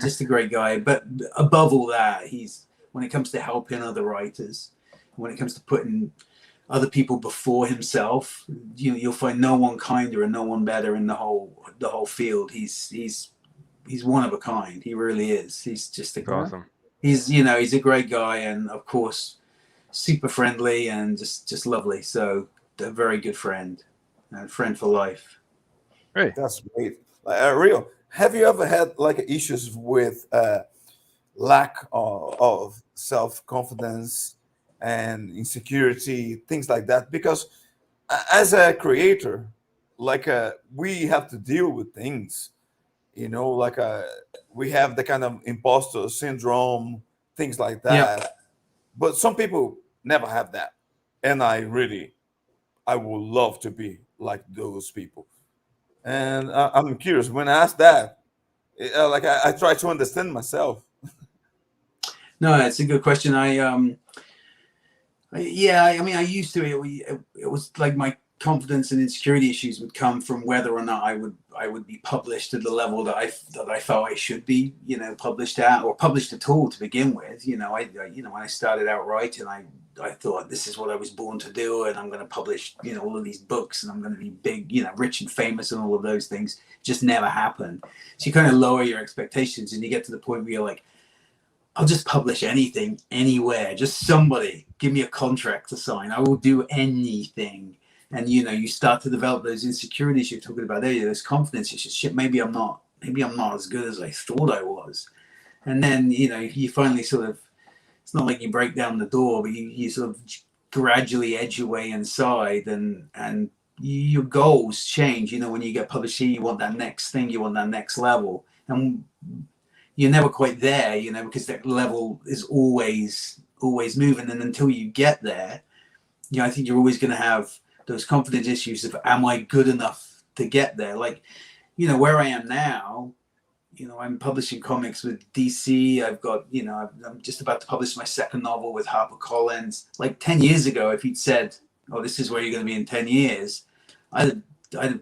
Just a great guy. But above all that, when it comes to helping other writers, when it comes to putting other people before himself, you'll find no one kinder and no one better in the whole field. He's one of a kind. He really is. He's just awesome. He's a great guy, and of course super friendly and just lovely. So a very good friend, and friend for life. Right. That's great. Rio, have you ever had like issues with lack of self-confidence and insecurity, things like that? Because as a creator, we have to deal with things, we have the kind of imposter syndrome, things like that. Yeah. But some people never have that, and I would love to be like those people. And I'm curious, when I ask that, I try to understand myself. No, it's a good question. I used to. It was like confidence and insecurity issues would come from whether or not I would be published at the level that I felt I should be, you know, published at, or published at all to begin with. You know, I when I started out writing, I thought this is what I was born to do, and I'm going to publish, you know, all of these books, and I'm going to be big, you know, rich and famous, and all of those things. Just never happened. So you kind of lower your expectations, and you get to the point where you're like, I'll just publish anything, anywhere. Just somebody give me a contract to sign. I will do anything. And, you know, you start to develop those insecurities you're talking about there, those confidence issues. Shit, maybe I'm not as good as I thought I was. And then, you know, you finally sort of, it's not like you break down the door, but you sort of gradually edge your way inside, and your goals change. You know, when you get published here, you want that next thing, you want that next level. And you're never quite there, you know, because that level is always moving. And until you get there, you know, I think you're always going to have those confidence issues of, am I good enough to get there? Like, you know, where I am now, you know, I'm publishing comics with DC. I've got, you know, I'm just about to publish my second novel with HarperCollins. Like 10 years ago, if you'd said, oh, this is where you're going to be in 10 years, I'd have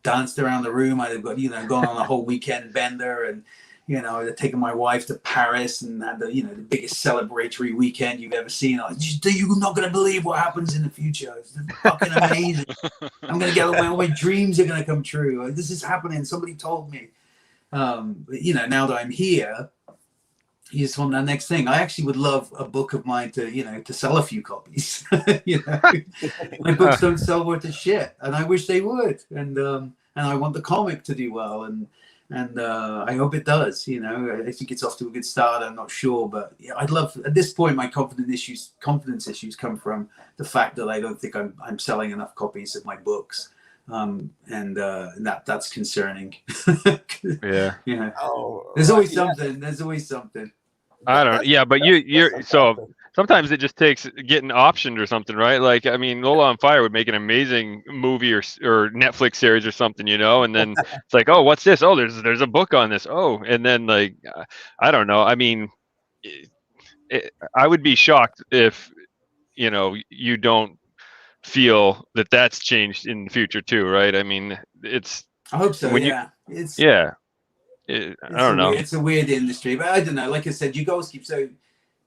danced around the room. I'd have got, you know, gone on a whole weekend bender, and, you know, I'd have taken my wife to Paris and had the, you know, the biggest celebratory weekend you've ever seen. Like, you're not going to believe what happens in the future. It's fucking amazing. I'm going to get all my dreams are going to come true. This is happening. Somebody told me. But, you know, now that I'm here, you just want that next thing. I actually would love a book of mine to, you know, to sell a few copies. You know, my books don't sell worth a shit, and I wish they would. And I want the comic to do well, and I hope it does. You know, I think it's off to a good start. I'm not sure, but yeah, I'd love. At this point, my confidence issues come from the fact that I don't think I'm selling enough copies of my books, and that's concerning. Yeah. Yeah. Oh, There's always yeah. something. There's always something. I don't. Yeah, but you're so. Sometimes it just takes getting optioned or something, right? Like, I mean, Lola on Fire would make an amazing movie or Netflix series or something, you know. And then it's like, oh, what's this? Oh, there's a book on this. Oh, and then like, I don't know. I mean, I would be shocked if, you know, you don't feel that that's changed in the future too, right? I mean, it's. I hope so. When Yeah. I don't know. It's a weird industry, but I don't know. Like I said, you goals keep so.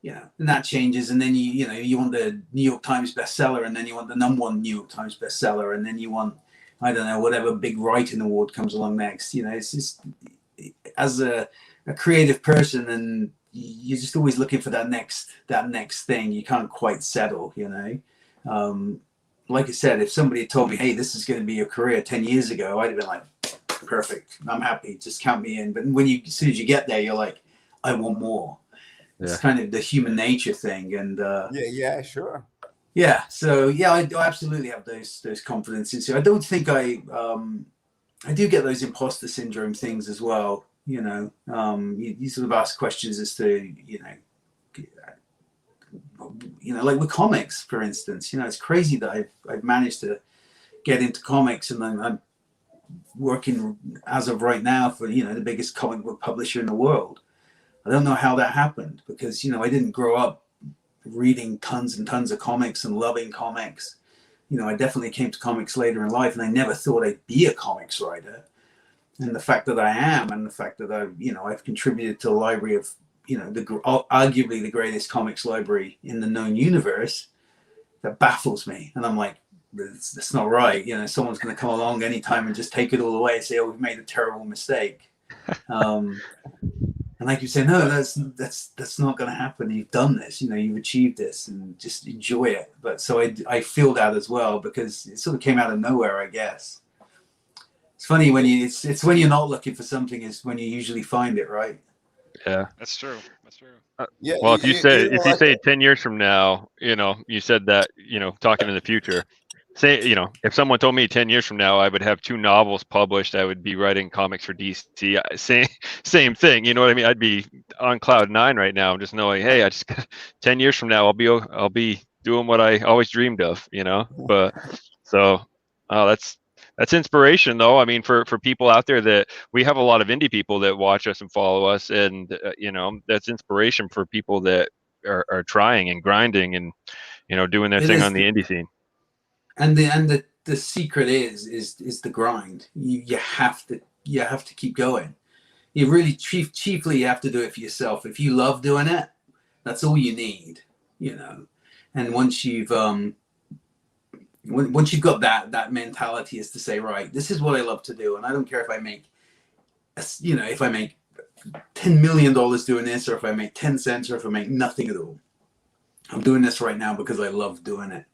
You know, and that changes, and then you know you want the New York Times bestseller, and then you want the #1 New York Times bestseller, and then you want, I don't know, whatever big writing award comes along next. You know, it's just, as a creative person, and you're just always looking for that next thing. You can't quite settle. You know, like I said, if somebody had told me, hey, this is going to be your career 10 years ago, I'd have been like, perfect, I'm happy, just count me in. But as soon as you get there, you're like, I want more. It's kind of the human nature thing, and yeah, sure. Yeah, so yeah, I absolutely have those confidences. I don't think I do get those imposter syndrome things as well. You know, you sort of ask questions as to like with comics, for instance. You know, it's crazy that I've managed to get into comics, and I'm working as of right now for the biggest comic book publisher in the world. I don't know how that happened, because I didn't grow up reading tons and tons of comics and loving comics. I definitely came to comics later in life, and I never thought I'd be a comics writer. And the fact that I am, and the fact that I've contributed to a library of arguably the greatest comics library in the known universe, that baffles me. And I'm like, that's not right. Someone's going to come along anytime and just take it all away and say, oh, we've made a terrible mistake. And like you say, no, that's not going to happen. You've done this, you've achieved this, and just enjoy it. But so I feel that as well, because it sort of came out of nowhere, I guess. It's funny when it's when you're not looking for something is when you usually find it, right? Yeah, that's true. That's true. Yeah. Well, if you say 10 years from now, you said that, talking in the future. Say, if someone told me 10 years from now I would have 2 novels published, I would be writing comics for DC. Same thing. You know what I mean? I'd be on cloud 9 right now, just knowing, hey, 10 years from now I'll be doing what I always dreamed of. But so that's inspiration, though. I mean, for people out there, that we have a lot of indie people that watch us and follow us, and that's inspiration for people that are trying and grinding and doing their thing on the indie scene. And the the secret is the grind. You have to keep going. You really chiefly you have to do it for yourself. If you love doing it, that's all you need, you know. And once you've got that mentality, is to say, right, this is what I love to do, and I don't care if I make, you know, if I make $10 million doing this, or if I make 10 cents, or if I make nothing at all. I'm doing this right now because I love doing it.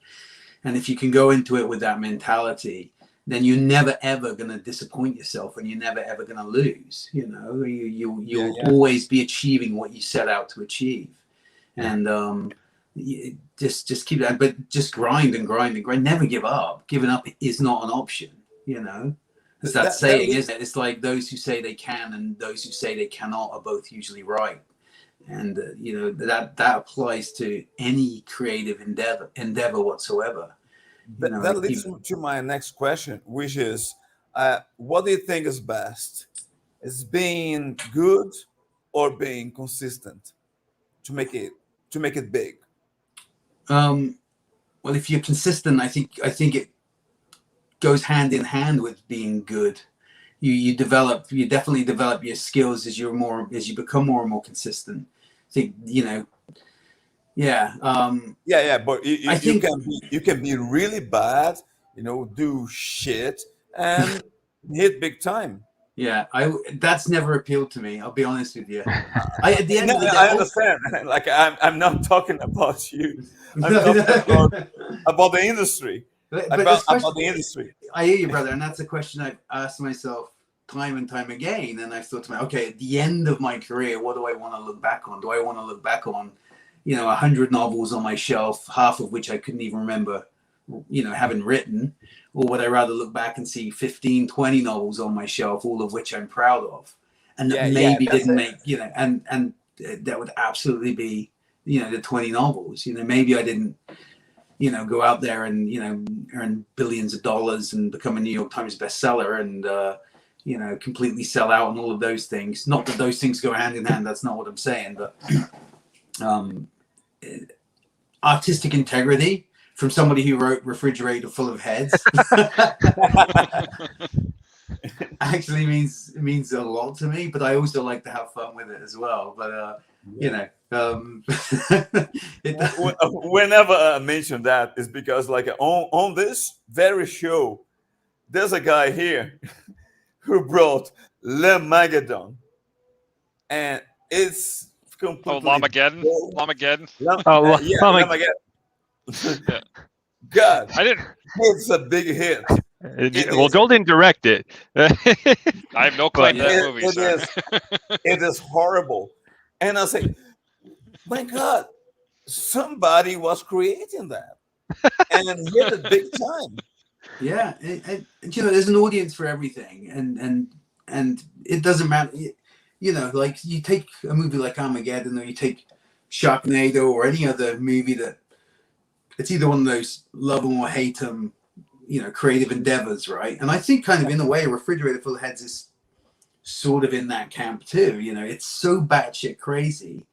And if you can go into it with that mentality, then you're never ever going to disappoint yourself, and you're never ever going to lose. You know, you'll always be achieving what you set out to achieve. And just keep that, but just grind and grind and grind. Never give up. Giving up is not an option. You know, as that saying, isn't it? It's like those who say they can and those who say they cannot are both usually right. And you know, that applies to any creative endeavor whatsoever. You know, that leads to my next question, which is, what do you think is best? Is being good or being consistent to make it big? Well, if you're consistent, I think it goes hand in hand with being good. You definitely develop your skills as you become more and more consistent. I think, you know, but you can be really bad, you know, do shit and hit big time. Yeah, that's never appealed to me. I'll be honest with you. At the end of the day, I understand. Like I'm not talking about you. I'm talking about the industry. About the industry. I hear you, brother, and that's a question I've asked myself time and time again. And I've thought to myself, okay, at the end of my career, what do I want to look back on? Do I want to look back on, you know, 100 novels on my shelf, half of which I couldn't even remember, you know, having written? Or would I rather look back and see 15, 20 novels on my shelf, all of which I'm proud of, and that maybe didn't make, you know, and that would absolutely be, you know, the 20 novels. You know, maybe I didn't, you know, go out there and, you know, earn billions of dollars and become a New York Times bestseller and, you know, completely sell out and all of those things. Not that those things go hand in hand. That's not what I'm saying. But artistic integrity from somebody who wrote Refrigerator Full of Heads actually means a lot to me. But I also like to have fun with it as well. But you know, whenever I mention that, is because like on this very show, there's a guy here who brought Lamageddon, and it's completely Lamageddon. Lamageddon. Yeah. God, I didn't. it's a big hit. Well, Joel didn't direct it. I have no claim to that movie. It is horrible, and I say, my God, somebody was creating that and hit it big time. Yeah, you know, there's an audience for everything, and it doesn't matter. You know, like you take a movie like Armageddon, or you take Sharknado, or any other movie that it's either one of those love them or hate them, you know, creative endeavors, right? And I think kind of in a way, Refrigerator Full of Heads is sort of in that camp too. You know, it's so batshit crazy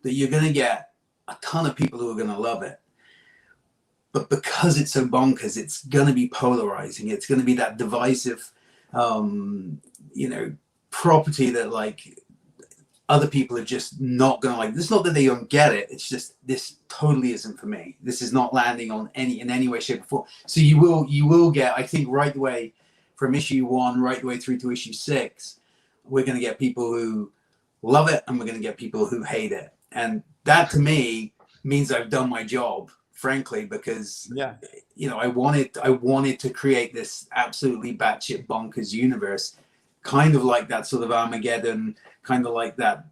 that you're going to get a ton of people who are going to love it. But because it's so bonkers, it's going to be polarizing. It's going to be that divisive, you know, property that like other people are just not going to like. It's not that they don't get it. It's just, this totally isn't for me. This is not landing on in any way, shape, or form. So you will get, I think, right away from issue 1 right the way through to issue 6, we're going to get people who love it, and we're going to get people who hate it. And that to me means I've done my job, frankly, because you know, I wanted to create this absolutely batshit bonkers universe, kind of like that sort of Armageddon, kind of like that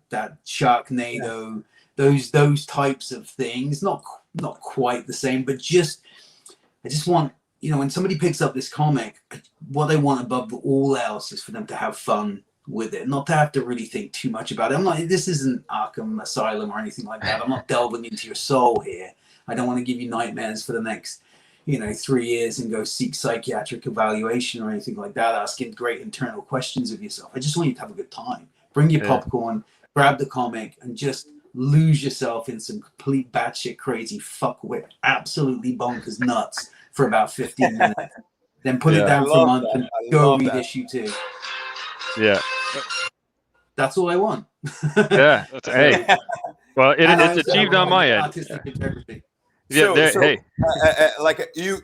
Sharknado, those types of things. Not quite the same, but I just want, you know, when somebody picks up this comic, what I want above all else is for them to have fun with it, not to have to really think too much about it. This isn't Arkham Asylum or anything like that. I'm not delving into your soul here. I don't want to give you nightmares for the next, you know, 3 years and go seek psychiatric evaluation or anything like that, asking great internal questions of yourself. I just want you to have a good time. Bring your popcorn, grab the comic, and just lose yourself in some complete batshit crazy fuckwit, absolutely bonkers nuts for about 15 minutes. then put it Yeah. down I for a love month that. and I go love read that. issue 2. Yeah. That's all I want. Yeah. That's Hey. Well, And I it's also achieved have on my end. artistic integrity. Yeah. Hey. Like you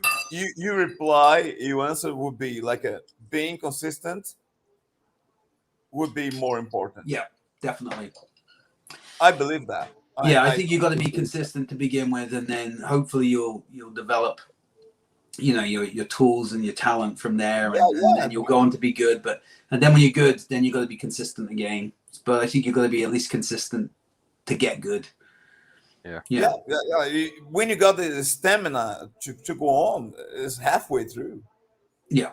reply, you answer would be like being consistent would be more important. Yeah, definitely. I believe that. I think you got to be consistent to begin with, and then hopefully you'll develop, your tools and your talent from there, and you'll go on to be good. And then when you're good, then you got to be consistent again. But I think you've got to be at least consistent to get good. Yeah. When you got the stamina to go on, it's halfway through. Yeah,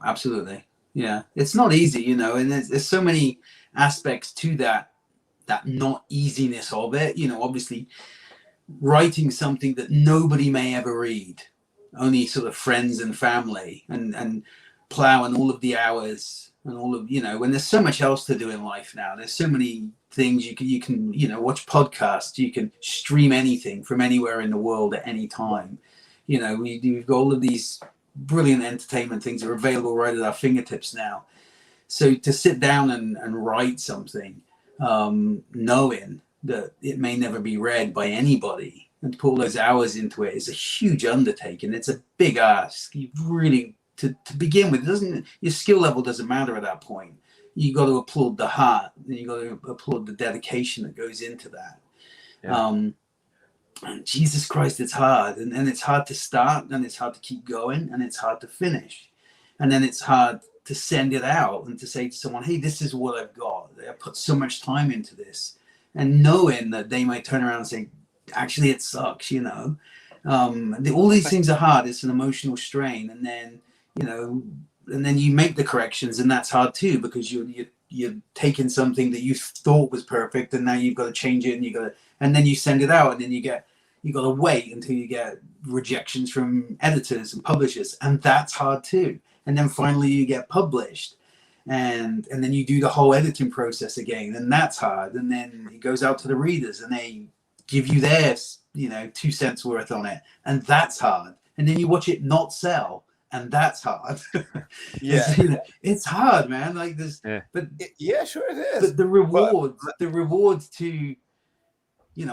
absolutely. Yeah, it's not easy, and there's so many aspects to that not easiness of it. Obviously, writing something that nobody may ever read, only sort of friends and family, and plowing all of the hours and all of when there's so much else to do in life now. There's so many things you can watch podcasts, you can stream anything from anywhere in the world at any time. We've got all of these brilliant entertainment things that are available right at our fingertips now. So to sit down and write something, knowing that it may never be read by anybody, and to put all those hours into it is a huge undertaking. It's a big ask. You really, to begin with, your skill level doesn't matter at that point. You got to applaud the heart, and you got to applaud the dedication that goes into that. And Jesus Christ, it's hard, and it's hard to start, and it's hard to keep going, and it's hard to finish, and then it's hard to send it out and to say to someone, hey, this is what I've got. I put so much time into this, and knowing that they might turn around and say, actually, it sucks, all these things are hard. It's an emotional strain, and then and then you make the corrections, and that's hard too, because you're taking something that you thought was perfect, and now you've got to change it, and then you send it out, and then you got to wait until you get rejections from editors and publishers, and that's hard too. And then finally you get published, and then you do the whole editing process again, and that's hard. And then it goes out to the readers, and they give you their 2 cents worth on it, and that's hard. And then you watch it not sell, and that's hard. It's hard, man. Like this, but sure it is. But the rewards to,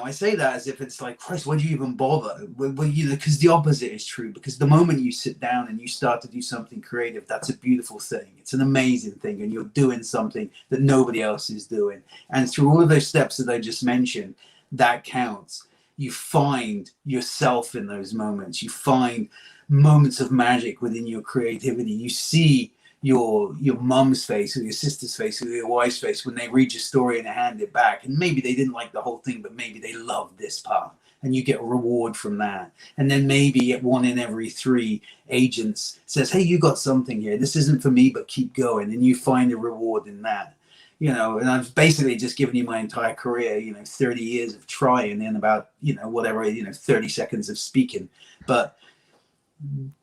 I say that as if it's like, Christ, why do you even bother? Well, because the opposite is true. Because the moment you sit down and you start to do something creative, that's a beautiful thing. It's an amazing thing, and you're doing something that nobody else is doing. And through all of those steps that I just mentioned, that counts. You find yourself in those moments. You find moments of magic within your creativity. You see your mum's face or your sister's face or your wife's face when they read your story and they hand it back, and maybe they didn't like the whole thing, but maybe they loved this part, and you get a reward from that. And then maybe 1 in every 3 agents says, hey, you got something here, this isn't for me, but keep going, and you find a reward in that. And I've basically just given you my entire career, 30 years of trying and about 30 seconds of speaking. But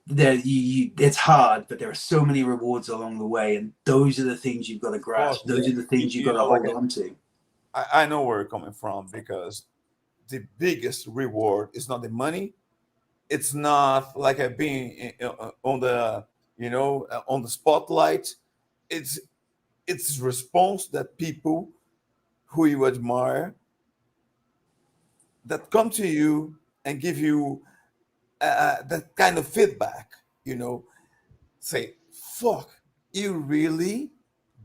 it's hard, but there are so many rewards along the way, and those are the things you've got to grasp. Those are the things you've got to hold on to. I know where you're coming from, because the biggest reward is not the money. It's not like being on the on the spotlight. It's response that people who you admire that come to you and give you that kind of feedback, say, fuck, you really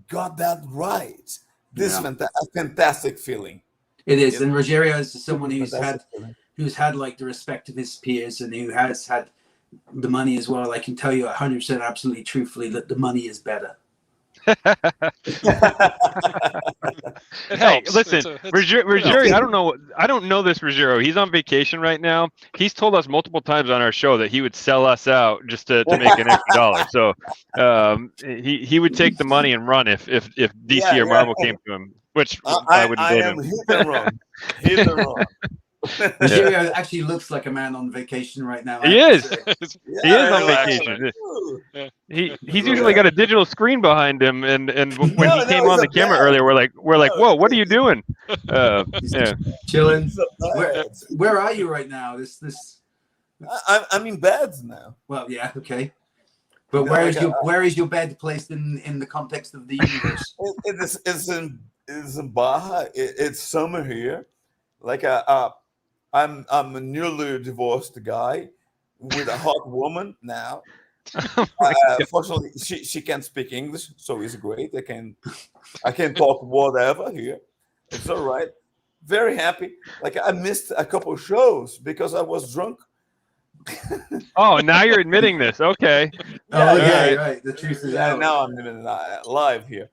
got that right. This is a fantastic feeling. It is. And Rogerio is someone who's had like the respect of his peers, and who has had the money as well. I can tell you 100% absolutely truthfully that the money is better. Hey, listen, Ruggiero, I don't know this Ruggiero. He's on vacation right now. He's told us multiple times on our show that he would sell us out just to make an extra dollar. So he would take the money and run if DC or Marvel came to him, which I wouldn't blame him. Hit and run. Ruggiero actually looks like a man on vacation right now. He is. He is on vacation. He's usually got a digital screen behind him, and when he came on the camera earlier, we're like, whoa, what are you doing? Chilling. Where are you right now? I'm in bed now. Well, yeah, okay. But where is your bed placed in the context of the universe? It's in Baja. It's summer here. Like I'm a newly divorced guy with a hot woman now. Fortunately, she can speak English, so it's great. I can talk whatever here. It's all right. Very happy. Like I missed a couple shows because I was drunk. Oh, now you're admitting this. Okay. Oh, yeah, right. right. The truth is out. Now I'm live here.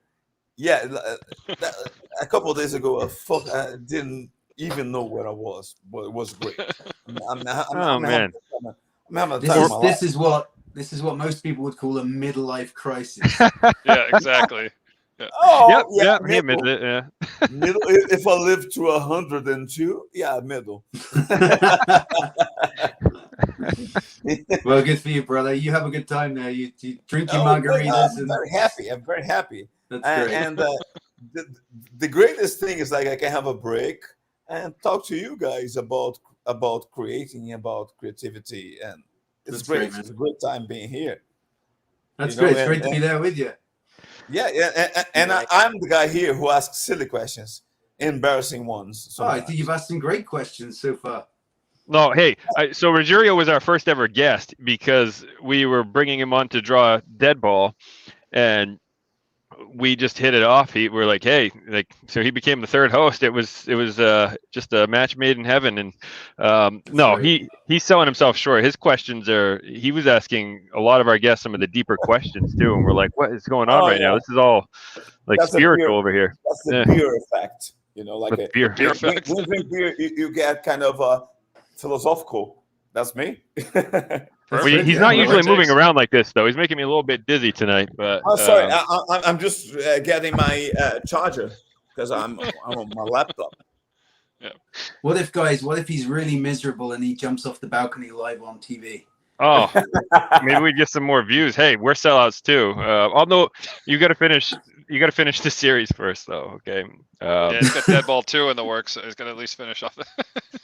Yeah, a couple of days ago, I didn't even know where I was, but it was great. I'm having a time of my life. This is what most people would call a midlife crisis. Yeah, exactly. Yeah. Oh, yep. He admitted it. Yeah. Middle. If I live to 102, yeah, middle. Well, good for you, brother. You have a good time there. You drink your margaritas. I'm very happy. I'm very happy. That's great. And the greatest thing is like I can have a break and talk to you guys about creating, about creativity, and it's great. It's a great time being here. That's great. It's great to be there with you. Yeah, and I'm the guy here who asks silly questions, embarrassing ones. I think you've asked some great questions so far. No, hey, so Rogerio was our first ever guest because we were bringing him on to draw Dead Ball, and we just hit it off. We were like, hey, so he became the third host. It was just a match made in heaven. And no, he's selling himself short. His questions he was asking a lot of our guests some of the deeper questions too, and we're like, what is going on right now? This is all like that's spiritual over here. That's the beer effect, like a beer effect. When you drink beer, you get kind of philosophical. That's me. Well, he's not usually moving around like this, though. He's making me a little bit dizzy tonight. But sorry, I'm just getting my charger because I'm on my laptop. Yeah. What if he's really miserable and he jumps off the balcony live on TV? Oh, maybe we get some more views. Hey, we're sellouts too. Although you got to finish the series first, though. Okay. Yeah, he's got Dead Ball 2 in the works, so he's gonna at least finish off.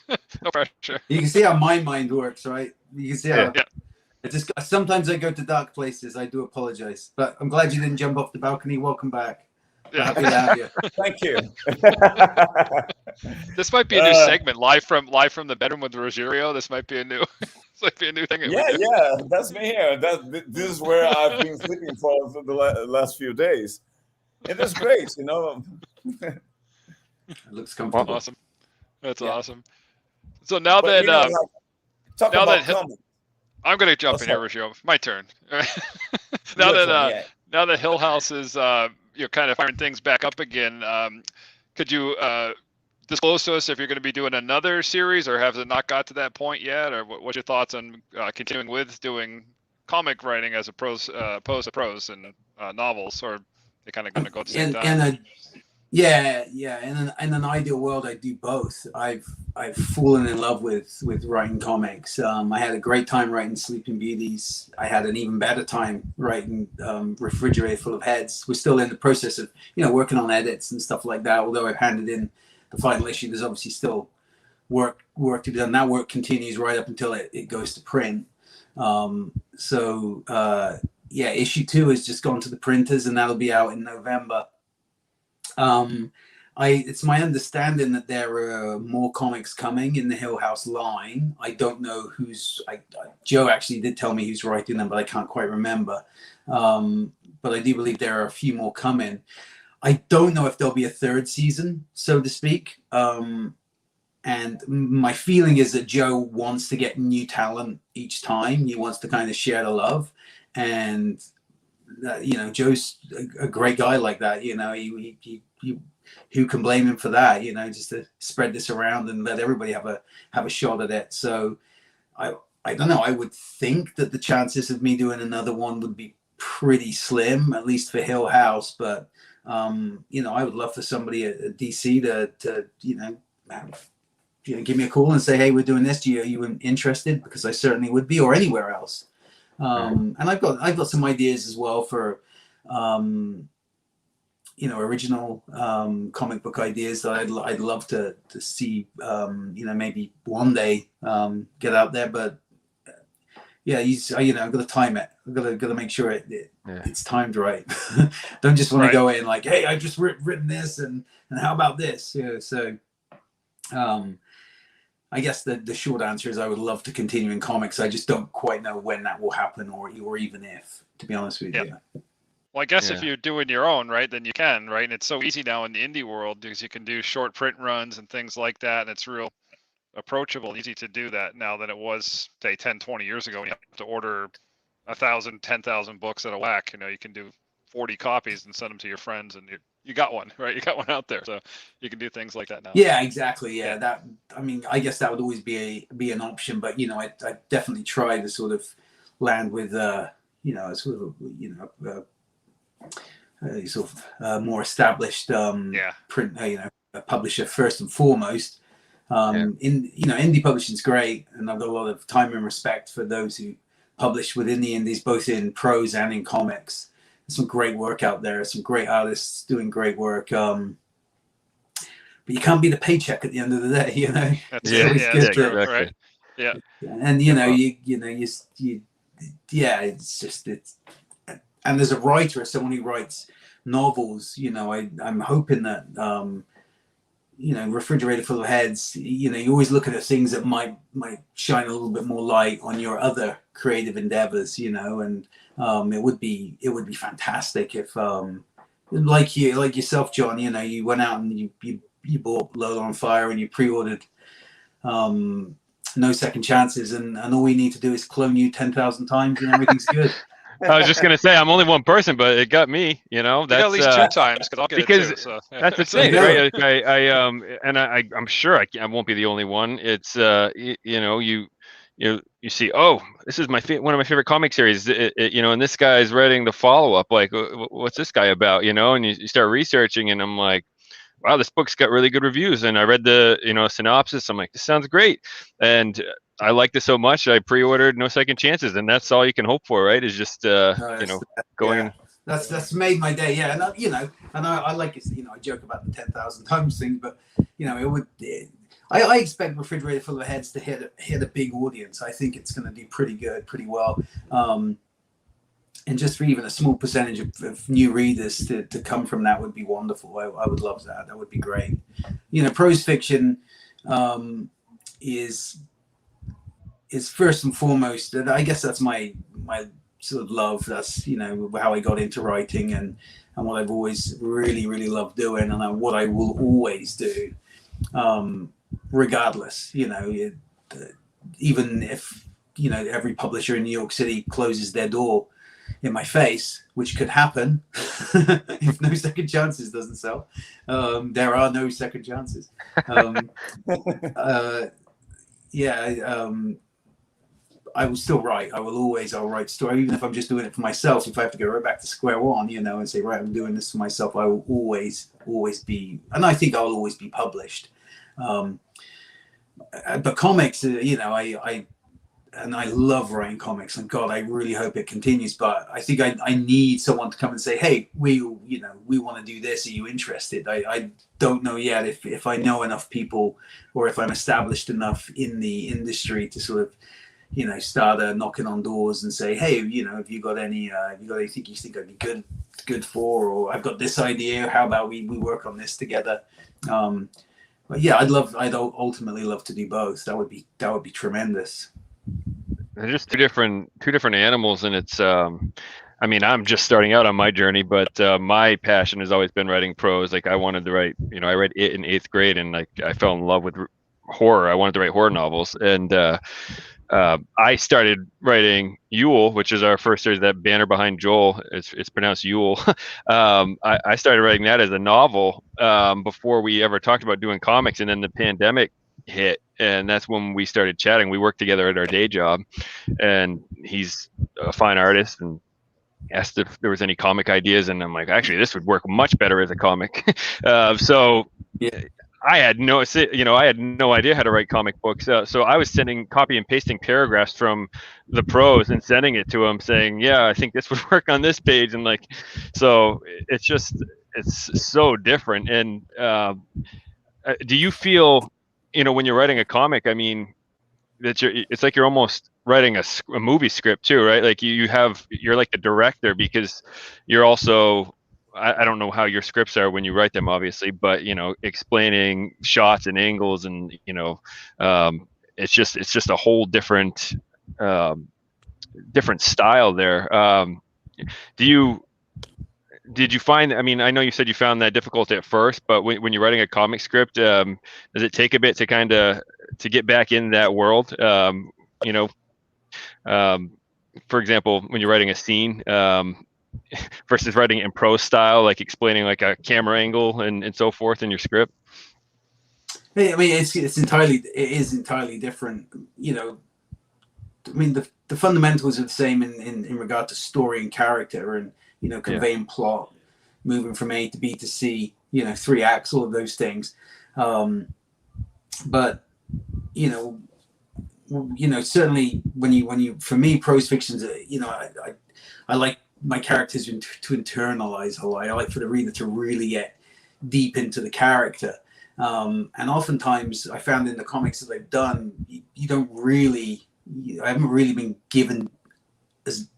No pressure. You can see how my mind works, right? You can see how. Yeah. Sometimes I go to dark places. I do apologize, but I'm glad you didn't jump off the balcony. Welcome back. Yeah. Happy to have you. Thank you. This might be a new segment, live from the bedroom with Rogerio. This might be a new. This might be a new thing. Yeah, that's me here. This is where I've been sleeping for the last few days. It is great, It looks comfortable. Awesome. That's awesome. So now that I'm going to jump in here, Rogerio. My turn. Now that Hill House is kind of firing things back up again, could you disclose to us if you're going to be doing another series, or has it not got to that point yet, or what's your thoughts on continuing with doing comic writing as opposed to prose and novels, or they kind of going to go at the same time? In an ideal world, I do both. I've fallen in love with writing comics. I had a great time writing Sleeping Beauties. I had an even better time writing Refrigerator Full of Heads. We're still in the process of working on edits and stuff like that. Although I've handed in the final issue, there's obviously still work to be done. That work continues right up until it goes to print. Issue 2 has just gone to the printers, and that'll be out in November. It's my understanding that there are more comics coming in the Hill House line. I don't know Joe actually did tell me who's writing them, but I can't quite remember. But I do believe there are a few more coming. I don't know if there'll be a third season, so to speak. And my feeling is that Joe wants to get new talent each time. He wants to kind of share the love. And Joe's a great guy like that. Who can blame him for that? Just to spread this around and let everybody have a shot at it. So I don't know. I would think that the chances of me doing another one would be pretty slim, at least for Hill House. But I would love for somebody at DC to give me a call and say, hey, we're doing this. Are you interested? Because I certainly would be, or anywhere else. And I've got some ideas as well for original comic book ideas that I'd love to see maybe one day get out there. But yeah, you know, I've got to time it. I've got to make sure it's timed right. Don't just want Right. to go in like, hey, I just written this, and how about this? Yeah. So, I guess the short answer is I would love to continue in comics. I just don't quite know when that will happen, or even if, to be honest with you. Well, I guess Yeah. if you're doing your own, right, then you can, right? And it's so easy now in the indie world because you can do short print runs and things like that. And it's real approachable, easy to do that now than it was, say, 10, 20 years ago when you have to order 1,000, 10,000 books at a whack. You know, you can do 40 copies and send them to your friends, and you got one, right? You got one out there, so you can do things like that now. Yeah, exactly. Yeah, that. I mean, I guess that would always be an option, but you know, I definitely try to sort of land with you know, sort of, you know, sort of more established print, you know, a publisher first and foremost. In you know, indie publishing is great, and I've got a lot of time and respect for those who publish within the indies, both in prose and in comics. There's some great work out there, some great artists doing great work. But you can't be the paycheck at the end of the day, you know. Right. Yeah. And you know, you it's just and as a writer, as someone who writes novels, you know, I'm hoping that you know, Refrigerator Full of Heads, you know, you always look at the things that might shine a little bit more light on your other creative endeavors, you know, and it would be fantastic if like yourself, John, you know, you went out and you bought Lola on Fire and you pre-ordered No Second Chances, and all we need to do is clone you 10,000 times and everything's good. I was just gonna say I'm only one person, but it got me. You know, that's at least 2 times because I'll get because it too. So. That's the thing, right? I'm sure I won't be the only one. It's you know, you see, oh, this is one of my favorite comic series. You know, and this guy's writing the follow up. Like, what's this guy about? You know, and you start researching, and I'm like, wow, this book's got really good reviews. And I read the synopsis. I'm like, this sounds great, and I liked it so much I pre-ordered No Second Chances, and that's all you can hope for, right? Is just you know, going. Yeah. That's made my day, yeah. And you know, and I like it. You know, I joke about the 10,000 times thing, but you know, it would. I expect Refrigerator Full of Heads to hit a big audience. I think it's going to do pretty good, pretty well. And just for even a small percentage of new readers to come from that would be wonderful. I would love that. That would be great. You know, prose fiction is first and foremost, and I guess that's my sort of love. That's, you know, how I got into writing and what I've always really, really loved doing, and what I will always do, regardless. You know, even if, you know, every publisher in New York City closes their door in my face, which could happen if No Second Chances doesn't sell. There are no second chances. I will still write. I'll write story, even if I'm just doing it for myself. If I have to go right back to square one, you know, and say, right, I'm doing this for myself, I will always be, and I think I'll always be published. But comics, you know, I love writing comics, and God, I really hope it continues. But I think I need someone to come and say, hey, we want to do this. Are you interested? I don't know yet if I know enough people, or if I'm established enough in the industry to sort of, you know, start knocking on doors and say, hey, you know, have you got anything you think I'd be good for, or I've got this idea, how about we work on this together? But yeah, I'd ultimately love to do both. That would be tremendous. They're just two different animals, and it's I mean, I'm just starting out on my journey, but my passion has always been writing prose. Like, I wanted to write, you know, I read it in 8th grade, and like I fell in love with horror. I wanted to write horror novels, and I started writing Yule, which is our first series. That banner behind Joel, it's pronounced Yule. I started writing that as a novel before we ever talked about doing comics, and then the pandemic hit, and that's when we started chatting. We worked together at our day job, and he's a fine artist, and asked if there was any comic ideas, and I'm like, actually, this would work much better as a comic. So yeah. I had no idea how to write comic books. So I was copy and pasting paragraphs from the prose and sending it to him, saying, yeah, I think this would work on this page. And like, so it's so different. And do you feel, you know, when you're writing a comic, I mean, it's like you're almost writing a movie script too, right? Like you're like the director, because you're also, I don't know how your scripts are when you write them, obviously, but explaining shots and angles, and it's just a whole different different style there. Did you find, I mean, I know you said you found that difficult at first, but when you're writing a comic script, does it take a bit to to get back in that world? For example, when you're writing a scene, versus writing in prose style, like explaining like a camera angle and so forth in your script? I mean, it is entirely different. I mean, the fundamentals are the same in regard to story and character, and conveying plot, moving from A to B to C, 3 acts, all of those things. But certainly when you for me, prose fictions, I like my characters to internalize a lot. I like for the reader to really get deep into the character. And oftentimes I found in the comics that I've done, I haven't really been given as,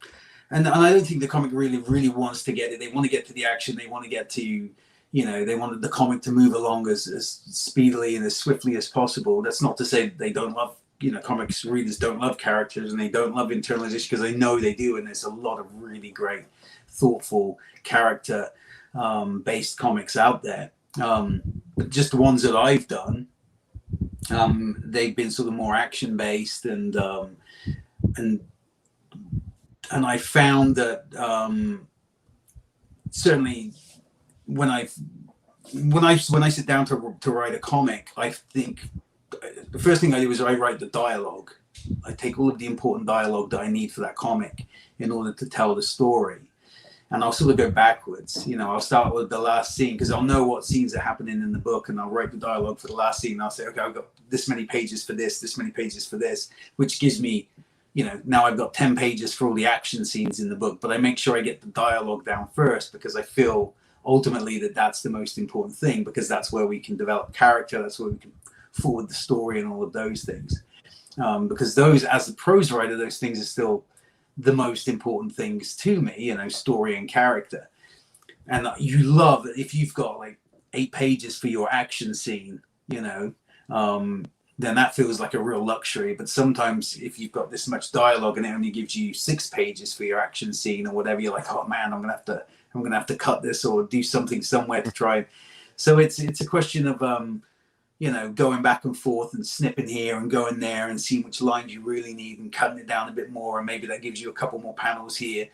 and I don't think the comic really wants to get it. They want to get to the action. They want to get to, they wanted the comic to move along as speedily and as swiftly as possible. That's not to say that they don't love, comics readers don't love characters and they don't love internalization, because I know they do. And there's a lot of really great, thoughtful character based comics out there. But just the ones that I've done, they've been sort of more action based, and I found that certainly when I sit down to write a comic, I think the first thing I do is I write the dialogue. I take all of the important dialogue that I need for that comic in order to tell the story. And I'll sort of go backwards. I'll start with the last scene, because I'll know what scenes are happening in the book, and I'll write the dialogue for the last scene. And I'll say, okay, I've got this many pages for this many pages for this, which gives me, now I've got 10 pages for all the action scenes in the book. But I make sure I get the dialogue down first, because I feel ultimately that that's the most important thing, because that's where we can develop character. That's where we can forward the story and all of those things. Because those, as a prose writer, those things are still the most important things to me, story and character. And you love it if you've got like 8 pages for your action scene, then that feels like a real luxury. But sometimes if you've got this much dialogue and it only gives you 6 pages for your action scene or whatever, you're like, oh man, I'm gonna have to cut this or do something somewhere to try. So it's a question of going back and forth and snipping here and going there and seeing which lines you really need and cutting it down a bit more, and maybe that gives you a couple more panels here.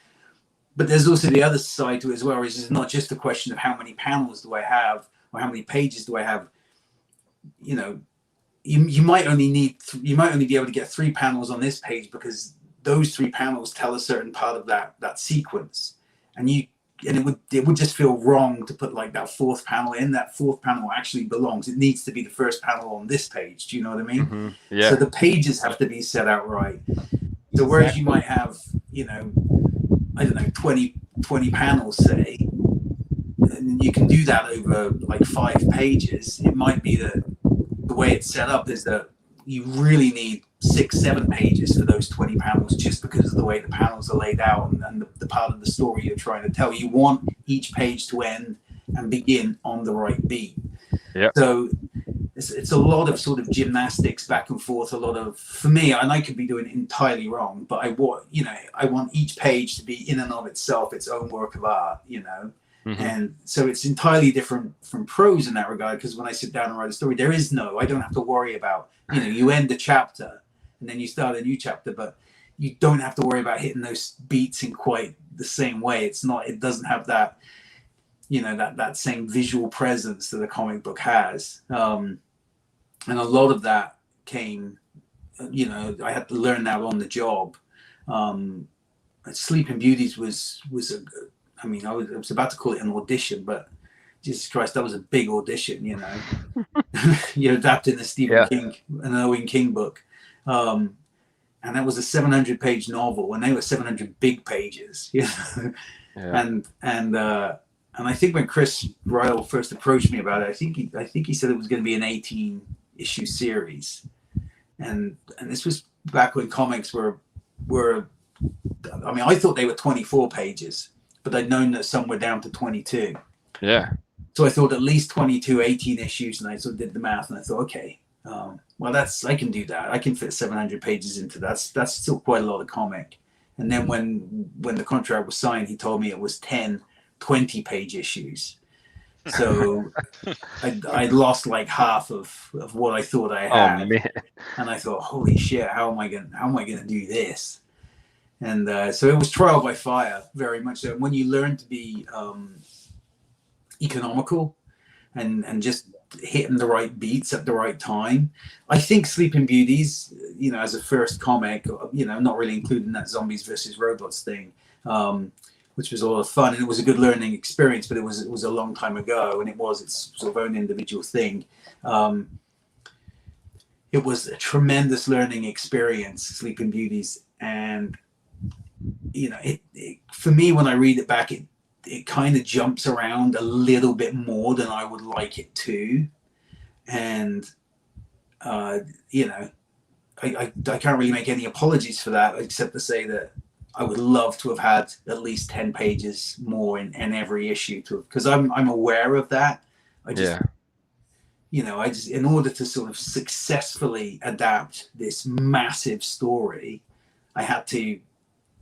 But there's also the other side to it as well, is it's not just a question of how many panels do I have or how many pages do I have. You might only be able to get 3 panels on this page, because those 3 panels tell a certain part of that sequence, and it would just feel wrong to put like that 4th panel in. That 4th panel actually belongs. It needs to be the first panel on this page. Do you know what I mean? Mm-hmm. Yeah. So the pages have to be set out right. So whereas you might have, I don't know, 20 panels, say, and you can do that over like 5 pages. It might be that the way it's set up is that you really need 6-7 pages for those 20 panels, just because of the way the panels are laid out and the part of the story you're trying to tell. You want each page to end and begin on the right beat. Yeah. So it's a lot of sort of gymnastics back and forth, a lot of, for me, and I could be doing it entirely wrong, but I want each page to be in and of itself its own work of art, Mm-hmm. And so it's entirely different from prose in that regard, because when I sit down and write a story, I don't have to worry about, you end a chapter and then you start a new chapter, but you don't have to worry about hitting those beats in quite the same way. It doesn't have that, that same visual presence that a comic book has. And a lot of that came, I had to learn that on the job. Sleeping Beauties was I was about to call it an audition, but Jesus Christ, that was a big audition, You're adapting a Stephen King, an Owen King book. And that was a 700-page novel, and they were 700 big pages, Yeah. And I think when Chris Ryall first approached me about it, I think he said it was going to be an 18-issue series. And this was back when comics were, I mean, I thought they were 24 pages, but I'd known that some were down to 22. Yeah. So I thought at least 22, 18 issues, and I sort of did the math, and I thought, okay, well, I can do that. I can fit 700 pages into that. That's still quite a lot of comic. And then when the contract was signed, he told me it was 10, 20-page issues. So I lost like half of what I thought I had. Oh, man. And I thought, holy shit, how am I gonna do this? And so it was trial by fire, very much so. When you learn to be economical and just hitting the right beats at the right time. I think Sleeping Beauties, you know, as a first comic, you know, not really including that zombies versus robots thing, which was a lot of fun, and it was a good learning experience, but it was a long time ago, and it was its sort of own individual thing. It was a tremendous learning experience, Sleeping Beauties, and you know, it for me, when I read it back, it kind of jumps around a little bit more than I would like it to. And, you know, I can't really make any apologies for that, except to say that I would love to have had at least 10 pages more in every issue, because I'm aware of that. You know, in order to sort of successfully adapt this massive story, I had to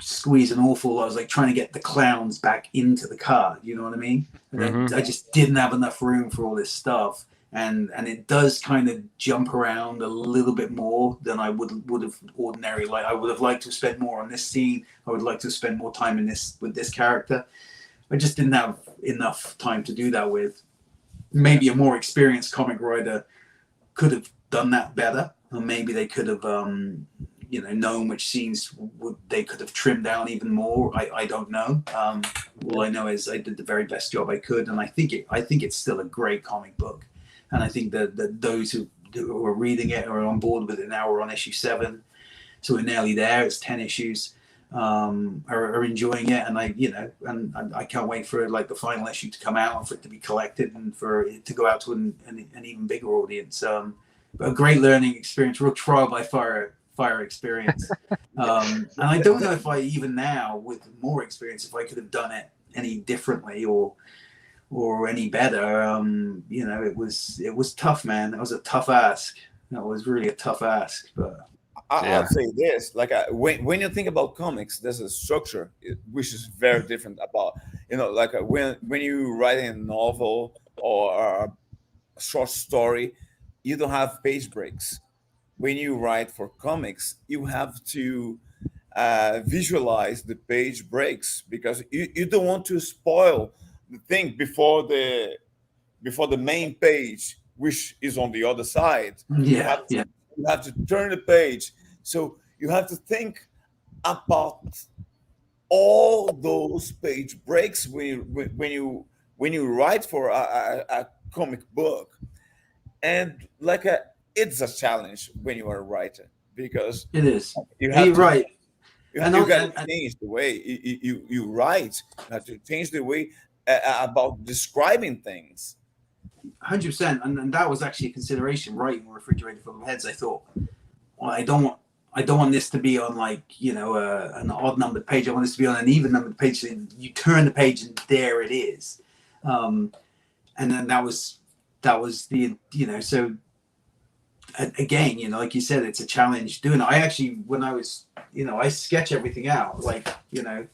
squeeze an awful lot. I was like trying to get the clowns back into the car, you know what I mean? And I just didn't have enough room for all this stuff, and it does kind of jump around a little bit more than I would have ordinarily. Like, I would have liked to spend more on this scene. I would like to spend more time with this character. I just didn't have enough time to do that with. Maybe a more experienced comic writer could have done that better, or maybe they could have you know, known which scenes they could have trimmed down even more. I don't know. All I know is I did the very best job I could, and I think it's still a great comic book. And I think that those who are reading it are on board with it now. We're on issue 7, so we're nearly there. It's 10 issues. Are enjoying it, and I can't wait for like the final issue to come out and for it to be collected and for it to go out to an even bigger audience. But a great learning experience, real trial by fire experience. And I don't know if I, even now with more experience, if I could have done it any differently or any better. You know, it was tough, man. That was a tough ask. That was really a tough ask. But I'll say this: like when you think about comics, there's a structure which is very different. About, you know, like when you write a novel or a short story, you don't have page breaks. When you write for comics, you have to visualize the page breaks, because you don't want to spoil the thing before the main page, which is on the other side. You have to turn the page, so you have to think about all those page breaks when you write for a comic book. And like it's a challenge when you are a writer, because it is. You have to, right. You got to change the way you write. You have to change the way about describing things. 100%, and that was actually a consideration. Writing Refrigerator Full of Heads, I thought, well, I don't want this to be on, like, you know, an odd numbered page. I want this to be on an even numbered page. So you turn the page and there it is. And then that was the, you know, so again, you know, like you said, it's a challenge doing it. I actually, when I was, you know, I sketch everything out, like, you know,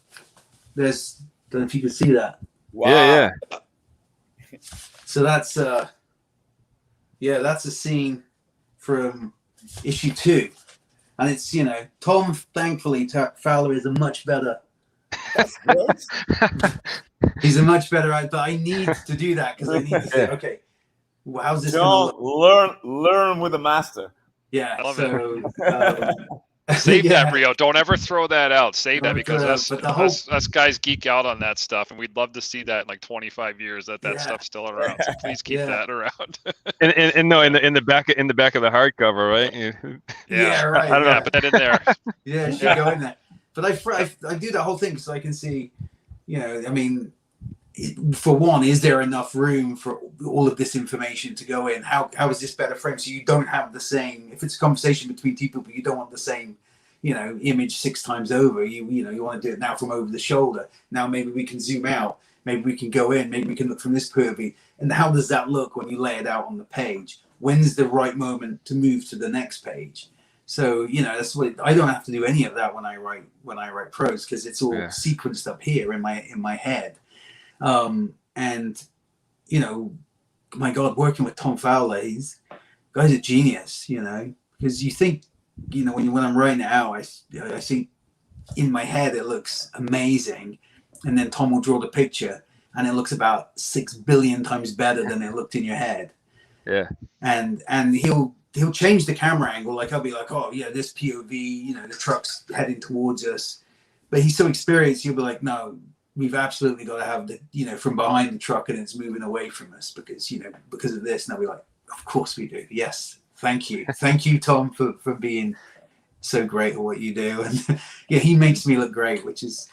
there's, don't know if you can see that. Wow. Yeah. So that's that's a scene from issue 2, and it's, you know, Tom, thankfully Fowler is a much better. He's a much better writer, but I need to do that because I need to say, okay, well, how's this? John, learn with the master. Yeah. I love it. Save that, Rio. Don't ever throw that out. Save that, because us guys geek out on that stuff, and we'd love to see that in like 25 years that stuff's still around. So please keep that around. and no, in the back of the hardcover, right? Right. I don't know, put that in there. Yeah, it should go in there. But I do that whole thing so I can see, you know, I mean, for one, is there enough room for all of this information to go in? How is this better framed so you don't have the same, if it's a conversation between two people, you don't want the same, image 6 times over. You want to do it now from over the shoulder. Now maybe we can zoom out. Maybe we can go in. Maybe we can look from this POV. And how does that look when you lay it out on the page? When's the right moment to move to the next page? So that's what I don't have to do any of that when I write prose, because it's all sequenced up here in my head. And my God, working with Tom Fowler, guy's a genius. Because you think, when I'm writing it out, I think in my head it looks amazing, and then Tom will draw the picture, and it looks about 6 billion times better than it looked in your head. Yeah. And he'll change the camera angle. Like I'll be like, oh yeah, this POV, the truck's heading towards us, but he's so experienced. He'll be like, no, we've absolutely got to have the, from behind the truck and it's moving away from us because of this. And I'll be like, of course we do. Yes. Thank you, Tom, for being so great at what you do. And yeah, he makes me look great, which is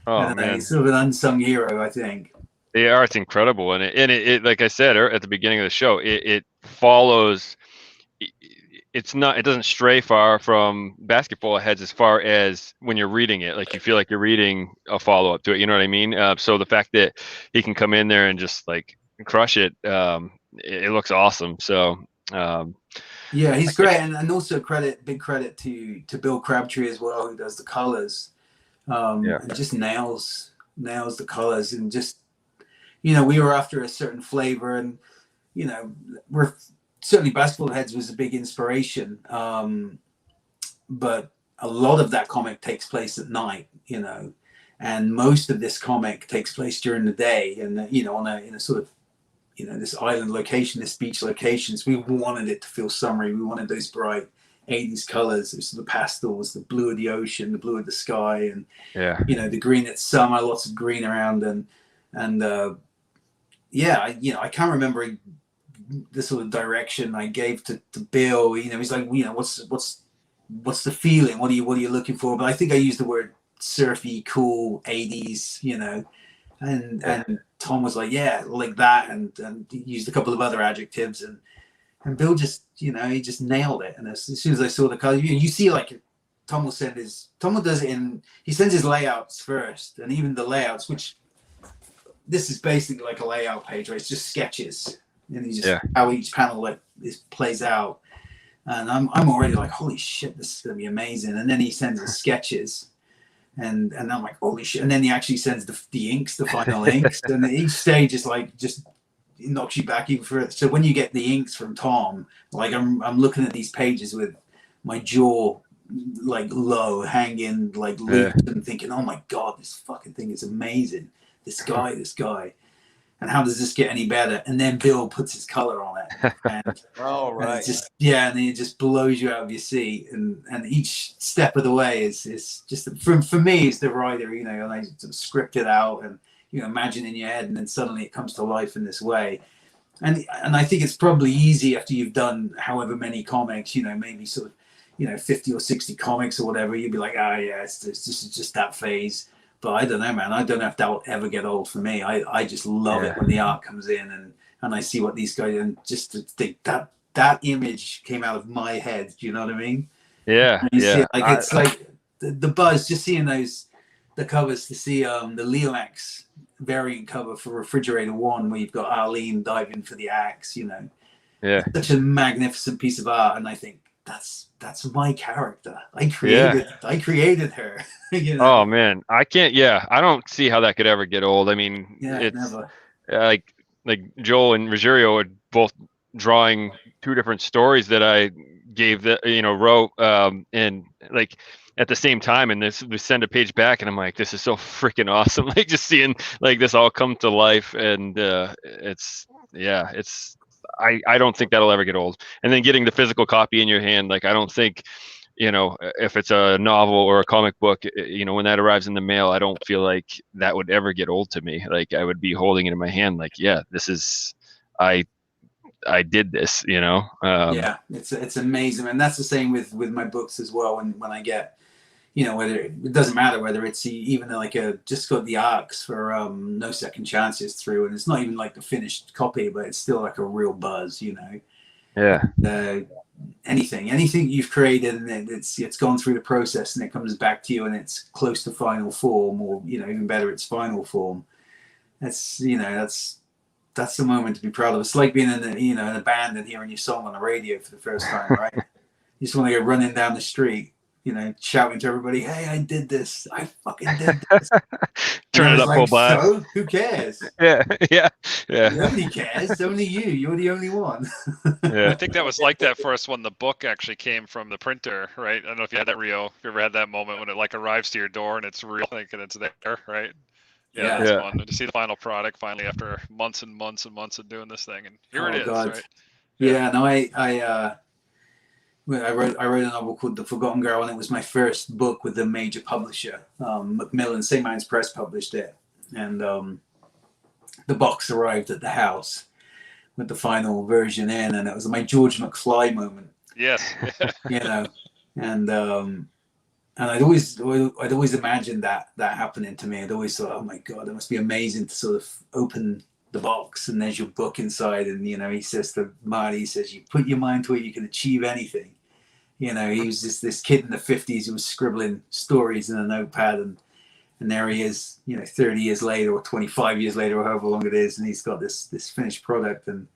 he's sort of an unsung hero, I think. The art's incredible, and it like I said at the beginning of the show, it follows. It doesn't stray far from Basketball Heads as far as when you're reading it. Like you feel like you're reading a follow up to it. You know what I mean? So the fact that he can come in there and just like crush it, it looks awesome. So. Yeah, he's great, and also big credit to Bill Crabtree as well, who does the colors. And just nails the colors, and just we were after a certain flavor, and we're certainly Basketball Heads was a big inspiration, but a lot of that comic takes place at night, and most of this comic takes place during the day, and in a sort of this island location, this beach location. So we wanted it to feel summery. We wanted those bright 80s colors, the pastels, the blue of the ocean, the blue of the sky, and the green at summer, lots of green around, and I can't remember the sort of direction I gave to Bill. He's like, what's the feeling? What are you looking for? But I think I used the word surfy, cool, 80s, and Tom was like, yeah, like that, and he used a couple of other adjectives, and Bill just, he just nailed it. And as soon as I saw the color, you see, like, Tom will does it he sends his layouts first, and even the layouts, which this is basically like a layout page, right? It's just sketches, and he just how each panel like this plays out. And I'm already like, holy shit, this is gonna be amazing. And then he sends the sketches, and I'm like, holy shit. And then he actually sends the inks, the final inks, and each stage is like just it knocks you back even further. So when you get the inks from Tom, like I'm looking at these pages with my jaw like low, hanging like loose, and thinking, oh my God, this fucking thing is amazing. This guy, and how does this get any better? And then Bill puts his color on it, and and and it just blows you out of your seat. And each step of the way is just for me as the writer, and I sort of script it out and imagine in your head, and then suddenly it comes to life in this way. And I think it's probably easy after you've done however many comics, maybe sort of 50 or 60 comics or whatever, you'd be like, this is just that phase. But I don't know, man. I don't know if that will ever get old for me. I just love it when the art comes in and I see what these guys, and just to think that image came out of my head. Do you know what I mean? Yeah. You see it, like it's like the buzz, just seeing the covers, to see the Leo Axe variant cover for Refrigerator 1 where you've got Arlene diving for the axe, Yeah. It's such a magnificent piece of art, and I think that's my character. I created her. Oh man, I can't. I don't see how that could ever get old. I mean, it's never. Like Joel and Rogerio are both drawing 2 different stories that I gave wrote and like at the same time, and we send a page back, and I'm like, this is so freaking awesome. Like just seeing like this all come to life, and I don't think that'll ever get old. And then getting the physical copy in your hand, like I don't think, if it's a novel or a comic book, when that arrives in the mail, I don't feel like that would ever get old to me. Like I would be holding it in my hand, like, this is, I did this, it's amazing. And that's the same with my books as well. When I get, you know, whether it doesn't matter whether it's even like just got the arcs for No Second Chances through, and it's not even like the finished copy, but it's still like a real buzz, you know. Yeah. Anything you've created and it's gone through the process and it comes back to you and it's close to final form, or you know, even better, it's final form. That's, you know, that's the moment to be proud of. It's like being in in a band and hearing your song on the radio for the first time, right? You just want to go running down the street, you know, shouting to everybody, "Hey, I did this! I fucking did this!" Turn it up full blast. So who cares? Yeah. Nobody cares. Only you. You're the only one. Yeah. I think that was like that for us when the book actually came from the printer, right? I don't know if you had that, Rio. If you ever had that moment when it like arrives to your door and it's real, like, and it's there, right? Yeah, that's fun to see the final product finally after months and months and months of doing this thing, and here it is. God. Right? Yeah. No, I wrote a novel called The Forgotten Girl, and it was my first book with a major publisher. Macmillan, St. Man's Press published it, and the box arrived at the house with the final version in, and it was my George McFly moment. Yes. You know, and I'd always imagined that happening to me. I'd always thought, oh my God, it must be amazing to sort of open the box and there's your book inside. And, you know, he says to Marty, he says, you put your mind to it, you can achieve anything. You know, he was just this kid in the 50s who was scribbling stories in a notepad, and there he is, you know, 30 years later or 25 years later or however long it is, and he's got this finished product. And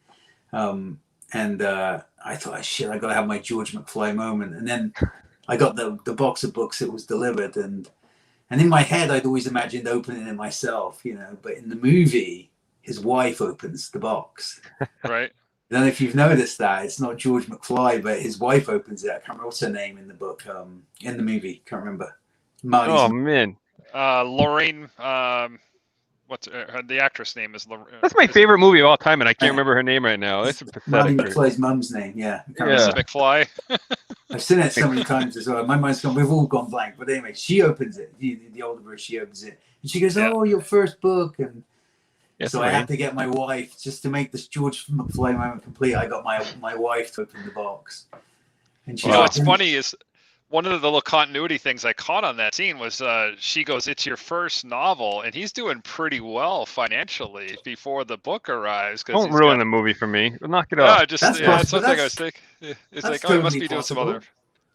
I thought, shit, I got to have my George McFly moment. And then I got the box of books that was delivered, and in my head I'd always imagined opening it myself, you know, but in the movie his wife opens the box. Right. I don't know if you've noticed that it's not George McFly, but his wife opens it. I can't remember what's her name in the book, in the movie. Can't remember. Marty's Oh man, Lorraine. What's the actress name is? that's my favorite movie of all time, and I can't remember her name right now. It's a Marty pathetic. McFly's mum's name. Yeah. Mrs. McFly. I've seen it so many times as well. My mind's gone. We've all gone blank. But anyway, she opens it. The older version, she opens it, and she goes, "Oh, your first book." And so I had to get my wife, just to make this George McFly moment complete. I got my wife to open the box. And she, you know, what's funny is one of the little continuity things I caught on that scene was she goes, "It's your first novel," and he's doing pretty well financially before the book arrives. Don't ruin the movie for me. Knock it off. Just that's something I was thinking. It's like, oh, he must be doing some other.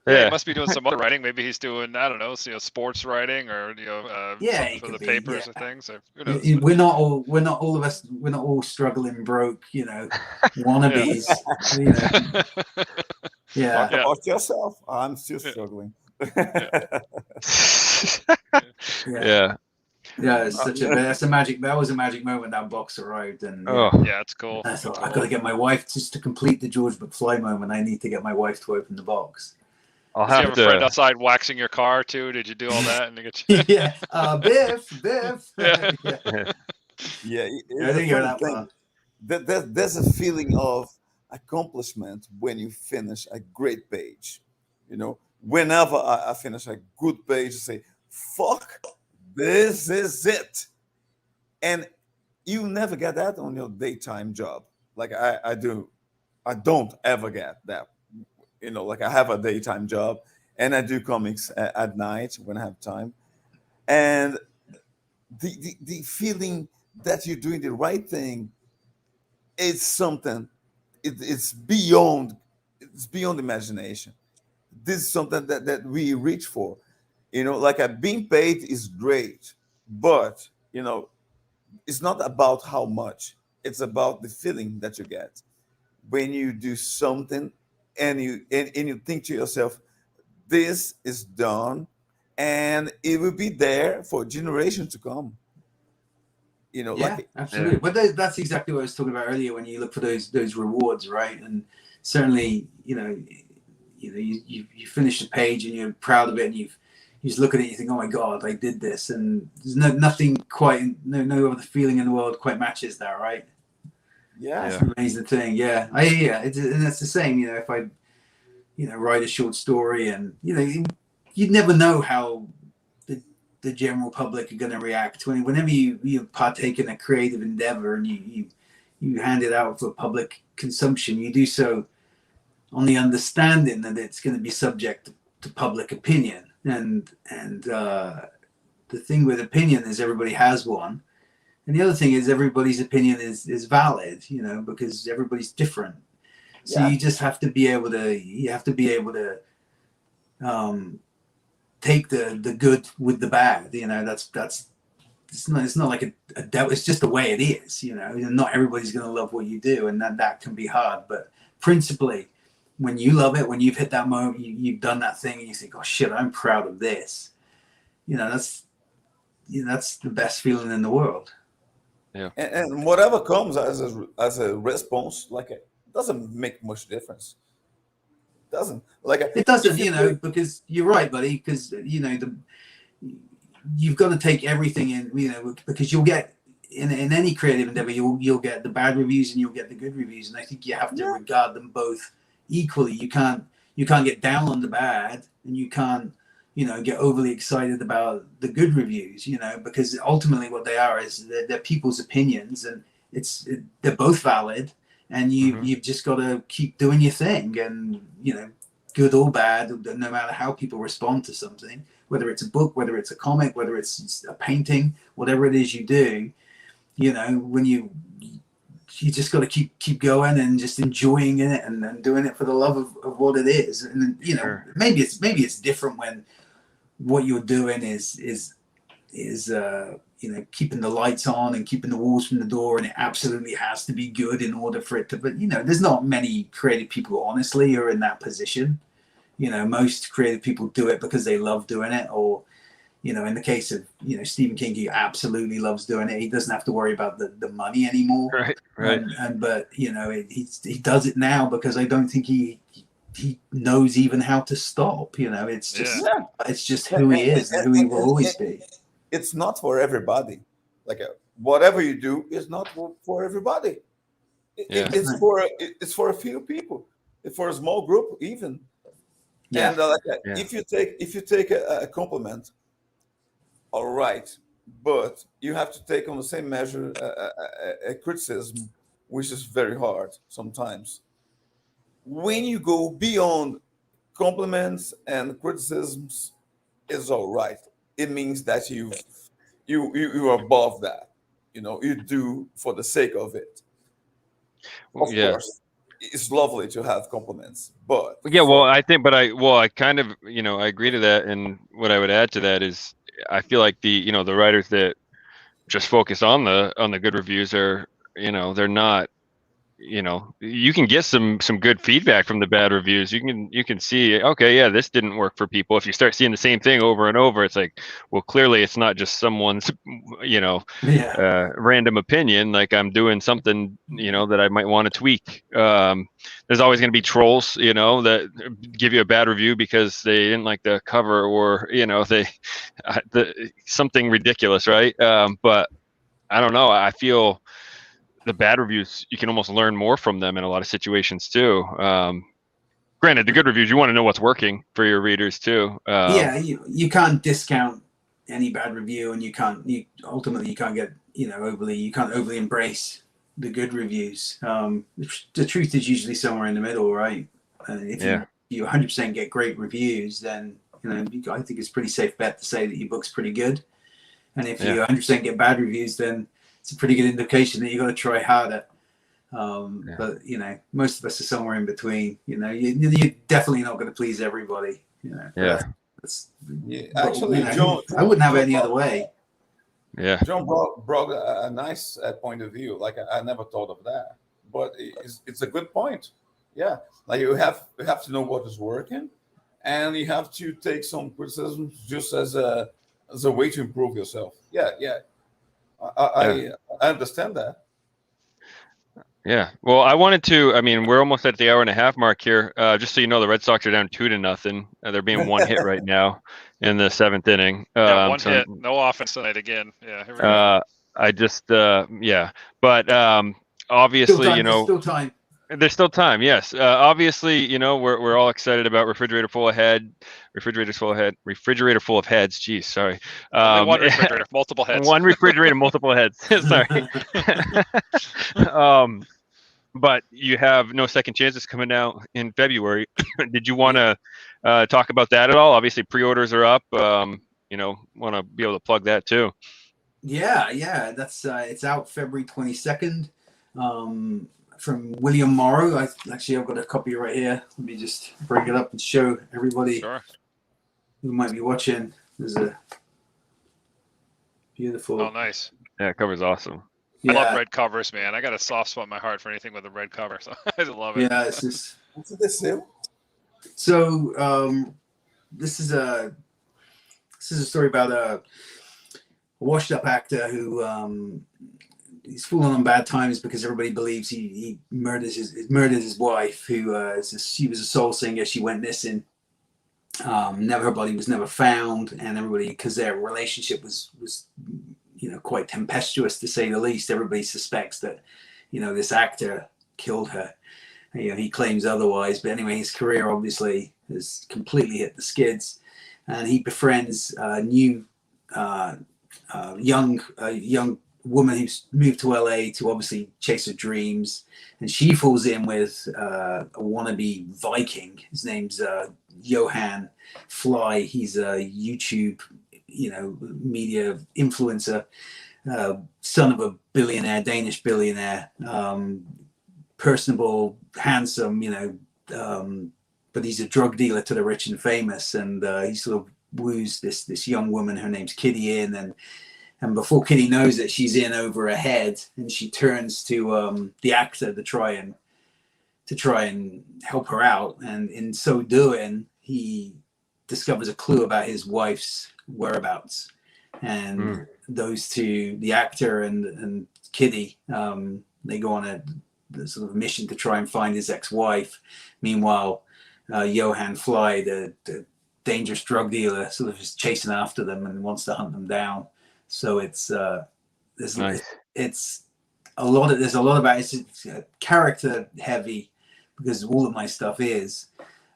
Yeah, he must be doing some other writing. Maybe he's doing, I don't know, sports writing, or for the papers and things. Or, who knows? We're not all struggling broke, you know, wannabes. Yeah. Talk about yourself. I'm still struggling. Yeah. Yeah, it's that was a magic moment. That box arrived, and yeah, it's cool. I thought, I got to get my wife, just to complete the George McFly moment. I need to get my wife to open the box. I'll Did you have have a friend outside waxing your car too? Did you do all that? And Yeah, Biff. Yeah, I think you're that far. There's a feeling of accomplishment when you finish a great page. You know, whenever I finish a good page, I say, "Fuck, this is it," and you never get that on your daytime job. Like I do. I don't ever get that. You know, like I have a daytime job and I do comics at night when I have time. And the feeling that you're doing the right thing is something, it's beyond imagination. This is something that we reach for. You know, like being paid is great, but, you know, it's not about how much. It's about the feeling that you get when you do something and you think to yourself, this is done and it will be there for generations to come. You know, yeah, absolutely. But that's exactly what I was talking about earlier, when you look for those rewards, right? And certainly, you finish the page and you're proud of it, and you just look at it and you think, oh my God, I did this, and there's nothing quite, no other feeling in the world quite matches that, right? Yeah, that's an amazing thing. Yeah, and that's the same. You know, if I, write a short story, and you'd never know how the general public are going to react whenever you partake in a creative endeavor and you hand it out for public consumption. You do so on the understanding that it's going to be subject to public opinion, and the thing with opinion is everybody has one, and the other thing is everybody's opinion is valid, you know, because everybody's different. So Yeah. you just have to be able to take the good with the bad, you know. That's it's not like a devil, it's just the way it is, you know. Not everybody's going to love what you do, and that can be hard, but principally when you love it, when you've hit that moment, you've done that thing and you think, oh shit, I'm proud of this, you know, that's the best feeling in the world. Yeah. And whatever comes as a response, like it doesn't make much difference. Doesn't like it doesn't, you know, because you're right, buddy, because you know you've got to take everything in, you know, because you'll get in any creative endeavor, you'll get the bad reviews and you'll get the good reviews, and I think you have to regard them both equally. You can't get down on the bad, and you can't, you know, get overly excited about the good reviews, you know, because ultimately what they are is they're people's opinions, and they're both valid, and you've just got to keep doing your thing, and you know, good or bad, no matter how people respond to something, whether it's a book, whether it's a comic, whether it's a painting, whatever it is you do, you know, when you just got to keep going and just enjoying it and doing it for the love of what it is. And you know, maybe it's different when what you're doing is you know, keeping the lights on and keeping the walls from the door, and it absolutely has to be good in order for it to. But you know, there's not many creative people, honestly, who are in that position. You know, most creative people do it because they love doing it, or you know, in the case of, you know, Stephen King, he absolutely loves doing it. He doesn't have to worry about the money anymore. Right. But you know, he does it now because I don't think he knows even how to stop. You know, it's just it's just who he is and who he will always be. It's not for everybody. Like whatever you do is not for everybody. It's for a few people. It's for a small group even. Yeah. And if you take a compliment, all right, but you have to take on the same measure a criticism, which is very hard sometimes. When you go beyond compliments and criticisms, is all right. It means that you're above that. You know, you do for the sake of it. Of course, it's lovely to have compliments, but I kind of, you know, I agree to that, and what I would add to that is I feel like the writers that just focus on the good reviews are, you know, they're not, you know, you can get some good feedback from the bad reviews. You can see, okay, yeah, this didn't work for people. If you start seeing the same thing over and over, it's like, well, clearly it's not just someone's, you know, random opinion. Like I'm doing something, you know, that I might want to tweak. There's always going to be trolls, you know, that give you a bad review because they didn't like the cover, or, you know, something ridiculous, right? But I don't know. I feel the bad reviews, you can almost learn more from them in a lot of situations too. Granted, the good reviews, you want to know what's working for your readers too. You can't discount any bad review, and you can't get, you know, you can't overly embrace the good reviews. The truth is usually somewhere in the middle, right? If you 100% get great reviews, then, you know, I think it's a pretty safe bet to say that your book's pretty good. And if you 100% get bad reviews, then it's a pretty good indication that you got to try harder. But you know, most of us are somewhere in between. You know, you're definitely not going to please everybody. You know. Actually, you know, John, I wouldn't have it any other way. Yeah. John brought a nice point of view. Like I never thought of that, but it's a good point. Yeah, like you have to know what is working, and you have to take some criticism just as a way to improve yourself. I understand that. Yeah. Well, I wanted to. I mean, we're almost at the hour and a half mark here. Just so you know, the Red Sox are down 2-0. They're being one hit right now in the 7th inning. One hit, no offense tonight again. Yeah. Here we go. I just, but obviously, you know, still time. There's still time. Yes. Obviously, you know, we're all excited about refrigerator full of heads. Geez, sorry. Only one refrigerator, multiple heads. One refrigerator, multiple heads. Sorry. But you have No Second Chances coming out in February. Did you want to talk about that at all? Obviously, pre-orders are up. You know, want to be able to plug that too. Yeah, that's it's out February 22nd. From William Morrow. I've got a copy right here. Let me just bring it up and show everybody who might be watching. There's a beautiful. Oh, nice. Yeah, cover's awesome. I love red covers, man. I got a soft spot in my heart for anything with a red cover, so I love it. Yeah, it's just. What's this do? So this is a story about a washed-up actor who he's fallen on bad times because everybody believes he murdered his wife, who she was a soul singer. She went missing. Her body was never found, and everybody, because their relationship was quite tempestuous to say the least. Everybody suspects that this actor killed her. He claims otherwise, but anyway, his career obviously has completely hit the skids, and he befriends a new young woman who's moved to LA to obviously chase her dreams, and she falls in with a wannabe Viking. His name's Johan Fly. He's a YouTube media influencer, son of a billionaire, Danish billionaire, personable, handsome, but he's a drug dealer to the rich and famous, and he sort of woos this young woman. Her name's Kitty in, and before Kitty knows it, she's in over her head, and she turns to the actor to try and help her out. And in so doing, he discovers a clue about his wife's whereabouts. And those two, the actor and Kitty, they go on a sort of mission to try and find his ex-wife. Meanwhile, Johan Fly, the dangerous drug dealer, sort of is chasing after them and wants to hunt them down. So it's nice. There's a lot about it. It's character heavy, because all of my stuff is,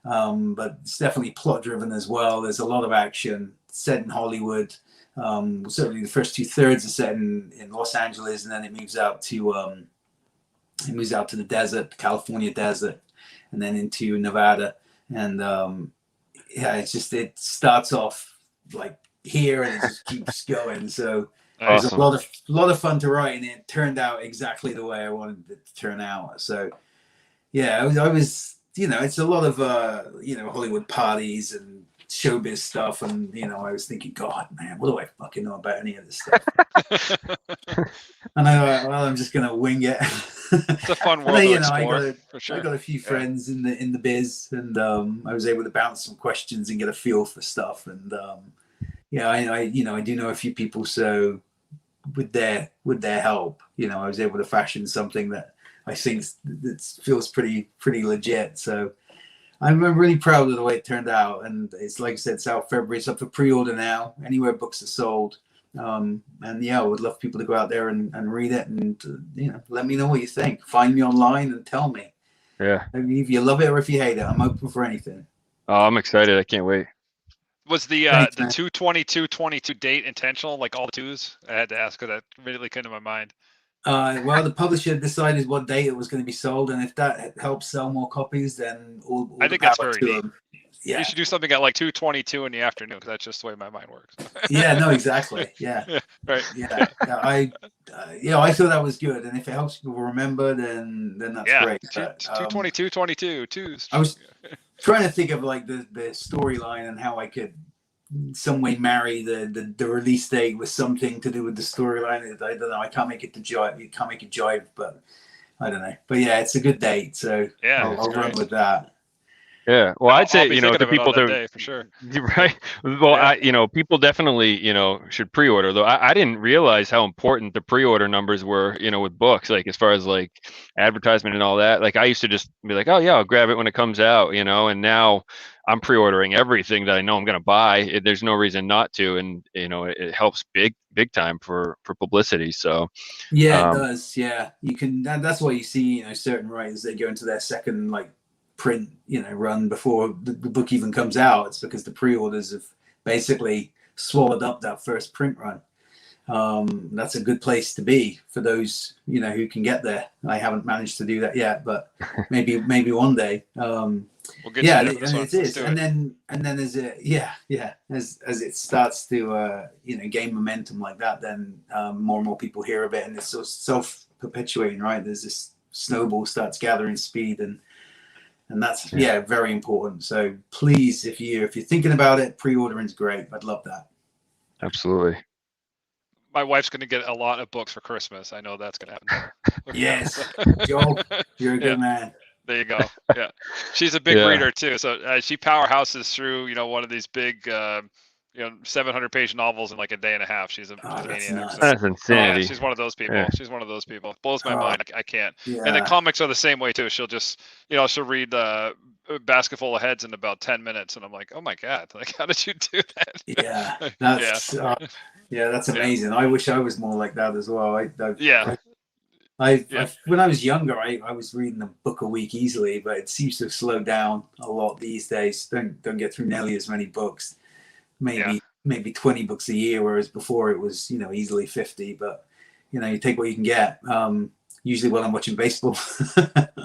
but it's definitely plot driven as well. There's a lot of action set in Hollywood. Certainly the first 2/3 are set in Los Angeles, and then it moves out to the desert, California desert, and then into Nevada. And it starts off like here and it just keeps going. So awesome. It was a lot of fun to write, and it turned out exactly the way I wanted it to turn out. So yeah, I was it's a lot of Hollywood parties and showbiz stuff, and I was thinking, God, man, what do I fucking know about any of this stuff? And I'm just gonna wing it. It's a fun world to explore, for sure. I got a few friends in the biz, and I was able to bounce some questions and get a feel for stuff. And I do know a few people, so with their help, I was able to fashion something that I think that feels pretty legit. So I'm really proud of the way it turned out, and it's like I said, it's out February. It's up for pre-order now, anywhere books are sold. And I would love people to go out there and read it, and let me know what you think. Find me online and tell me. Yeah. If you love it or if you hate it, I'm open for anything. Oh, I'm excited. I can't wait. Was the Thanks, 2/22/22 date intentional, like all the twos? I had to ask because that immediately came to my mind. Well, the publisher decided what date it was going to be sold, and if that helps sell more copies, then all I think that's very to neat. them. Yeah. You should do something at like 2:22 in the afternoon, because that's just the way my mind works. Yeah, no, exactly. Yeah. Right. Yeah. I thought that was good, and if it helps people remember, then that's great. 2/22/22 twos. I was trying to think of like the storyline and how I could some way marry the release date with something to do with the storyline. I don't know. I can't make it jive. You can't make it jive, but I don't know. But yeah, it's a good date, so yeah, I'll run with that. Yeah, well, I'd say to people day, for sure. Right. Well, people definitely should pre-order. Though I didn't realize how important the pre-order numbers were. With books, like as far as like advertisement and all that. Like I used to just be like, oh yeah, I'll grab it when it comes out. And now I'm pre-ordering everything that I know I'm going to buy. There's no reason not to, and it helps big time for publicity. So yeah, it does. Yeah, you can. That's why you see certain writers, they go into their second print run before the book even comes out. It's because the pre-orders have basically swallowed up that first print run. That's a good place to be for those, who can get there. I haven't managed to do that yet, but maybe one day. We'll get Yeah, you there. it is. And then as it, as it starts to gain momentum like that, then more and more people hear of it, and it's so self-perpetuating, right? There's this snowball starts gathering speed, and that's very important. So please, if you're thinking about it, pre-ordering is great. I'd love that. Absolutely. My wife's going to get a lot of books for Christmas. I know that's going to happen. Yes, Joe, you're a good man. There you go. Yeah, she's a big reader too. So she powerhouses through, one of these big, 700-page novels in like a day and a half. She's a maniac. Nuts. That's insanity. She's one of those people. Yeah. She's one of those people. Blows my mind. I can't. Yeah. And the comics are the same way too. She'll just, she'll read Basket Full of Heads in about 10 minutes, and I'm like, oh my god, like how did you do that? Yeah, that's amazing. I wish I was more like that as well. When I was younger, I was reading a book a week easily, but it seems to have slowed down a lot these days. Don't get through nearly as many books. Maybe 20 books a year, whereas before it was easily 50. But you take what you can get. Usually while I'm watching baseball.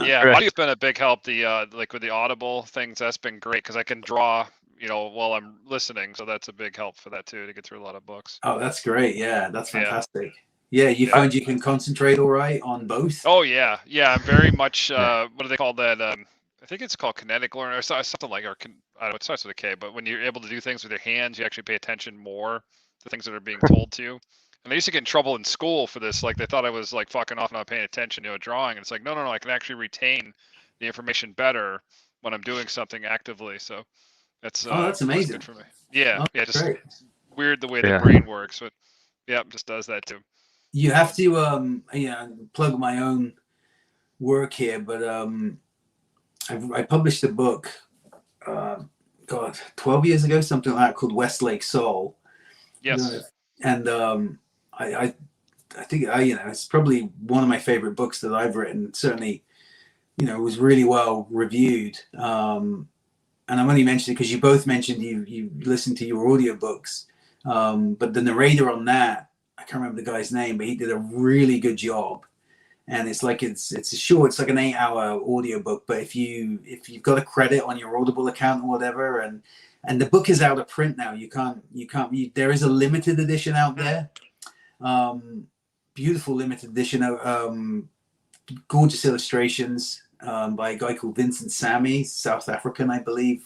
Yeah, audio's been a big help. The like with the Audible things, that's been great because I can draw while I'm listening, so that's a big help for that too, to get through a lot of books. Oh, that's great. Yeah, that's fantastic. Yeah, you find you can concentrate all right on both? Oh yeah, I'm very much what do they call that? I think it's called kinetic learning or something like, I don't know, it starts with a K, but when you're able to do things with your hands, you actually pay attention more to things that are being told to you. And I used to get in trouble in school for this. Like they thought I was like fucking off, not paying attention, drawing. And it's like, no, I can actually retain the information better when I'm doing something actively. So that's amazing. Good for me. Yeah, just great. Weird the way the brain works, but just does that too. You have to plug my own work here, but I published a book 12 years ago, something like that, called Westlake Soul. Yes. And I think it's probably one of my favorite books that I've written. Certainly, it was really well reviewed. And I'm only mentioning it because you both mentioned you listened to your audiobooks. But the narrator on that, I can't remember the guy's name, but he did a really good job. And it's like it's an 8-hour audiobook. But if you've got a credit on your Audible account or whatever, and the book is out of print now, there is a limited edition out there. Beautiful limited edition, gorgeous illustrations by a guy called Vincent Sammy, South African, I believe.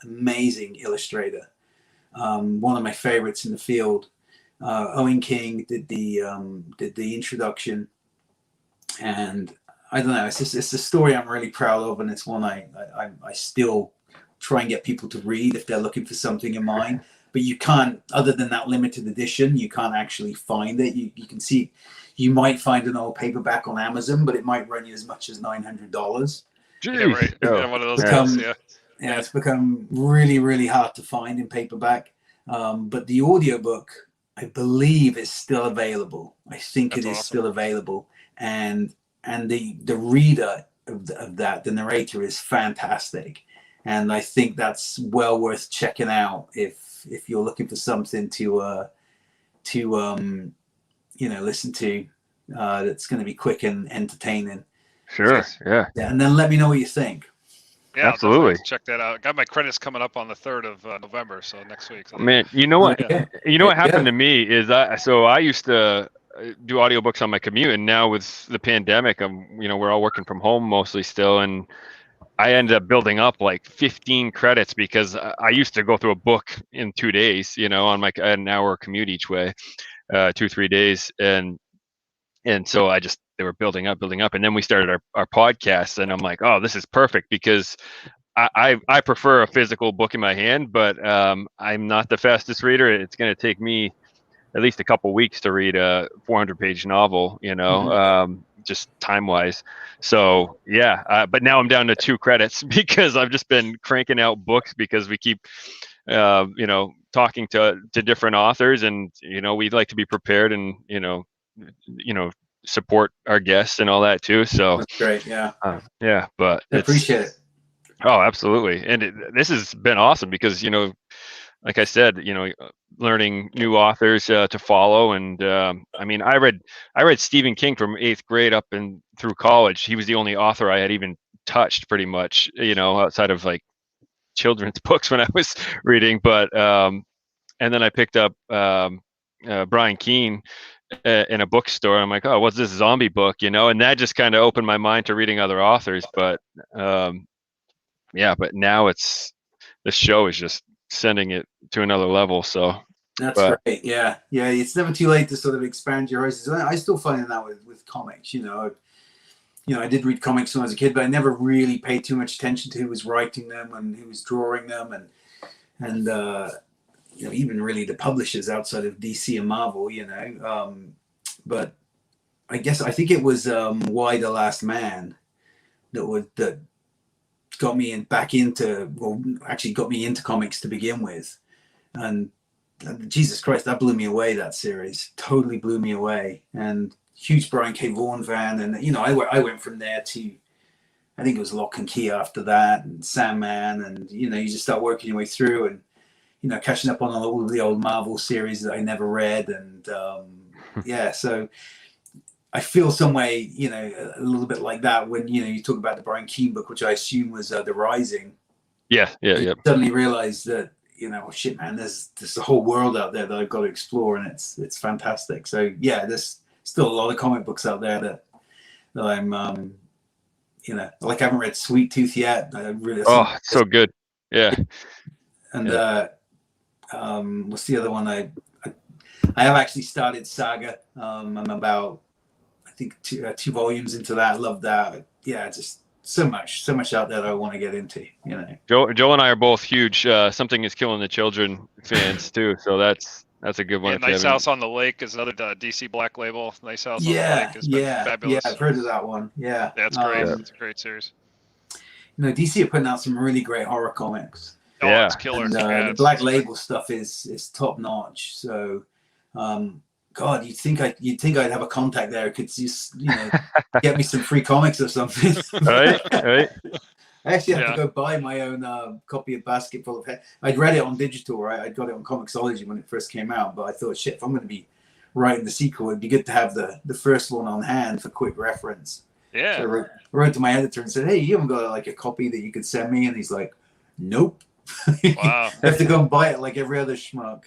Amazing illustrator. One of my favorites in the field. Owen King did the introduction, and I don't know, it's a story I'm really proud of, and it's one I still try and get people to read if they're looking for something in mind. But you can't, other than that limited edition, you can't actually find it. You can see, you might find an old paperback on Amazon, but it might run you as much as $900. Yeah, right. Yeah, one of those guys, yeah, it's become really, really hard to find in paperback. But the audiobook, I believe, is still available. I think That's awesome. Still available. And the reader of that, the narrator, is fantastic. And I think that's well worth checking out if you're looking for something to listen to that's going to be quick and entertaining. Sure. Yeah. And then let me know what you think. Yeah, absolutely. Check that out. Got my credits coming up on the 3rd of November, so next week. So man, you know what? Yeah. You know what happened to me is I used to do audiobooks on my commute, and now with the pandemic, we're all working from home mostly still, and I ended up building up like 15 credits because I used to go through a book in 2 days, on I had an hour commute each way, 2-3 days, and so they were building up, and then we started our podcast, and I'm like, oh, this is perfect because I prefer a physical book in my hand, but I'm not the fastest reader. It's going to take me at least a couple weeks to read a 400-page novel, just time-wise. So but now I'm down to 2 credits because I've just been cranking out books because we keep, talking to different authors, and we'd like to be prepared and support our guests and all that too. So that's great. Yeah. But I appreciate it. Oh, absolutely. And this has been awesome because, like I said, learning new authors to follow. And I mean, I read Stephen King from 8th grade up and through college. He was the only author I had even touched, pretty much, outside of like children's books when I was reading. But and then I picked up Brian Keene in a bookstore. I'm like, oh, what's this zombie book? And that just kind of opened my mind to reading other authors. But but now the show is just sending it to another level. So that's great. Yeah. It's never too late to sort of expand your horizons. I still find that with comics. I did read comics when I was a kid, but I never really paid too much attention to who was writing them and who was drawing them, and even really the publishers outside of DC and Marvel. But I think it was Why the Last Man that got me got me into comics to begin with. And Jesus Christ, that blew me away. That series totally blew me away. And huge Brian K. Vaughan fan. And, I went from there to, I think it was Lock and Key after that, and Sandman. And, you just start working your way through and, catching up on all of the old Marvel series that I never read. And so I feel some way, a little bit like that when, you talk about the Brian Keene book, which I assume was The Rising. Yeah. Suddenly realized that, shit, man, there's a whole world out there that I've got to explore, and it's fantastic. So yeah, there's still a lot of comic books out there that I'm, like I haven't read Sweet Tooth yet. It's so good. Yeah. And what's the other one? I have actually started Saga. I'm about, I think, two volumes into that. I love that. Yeah, just so much out there that I want to get into. Joe and I are both huge Something Is Killing the Children fans too. So that's a good one. Nice House on the Lake is another DC Black Label. Nice House on the Lake has been fabulous. Yeah, I've heard of that one. Yeah, that's great. It's a great series. DC are putting out some really great horror comics. Oh, it's killer. And, the Black Label stuff is top notch. So, God, you'd think I'd have a contact there who could just get me some free comics or something. Right. I actually had to go buy my own copy of Basketful of Head. I'd read it on digital, right? I'd got it on Comixology when it first came out, but I thought, shit, if I'm going to be writing the sequel, it'd be good to have the first one on hand for quick reference. Yeah. So I wrote to my editor and said, hey, you haven't got like a copy that you could send me? And he's like, nope. Wow. I have to go and buy it like every other schmuck.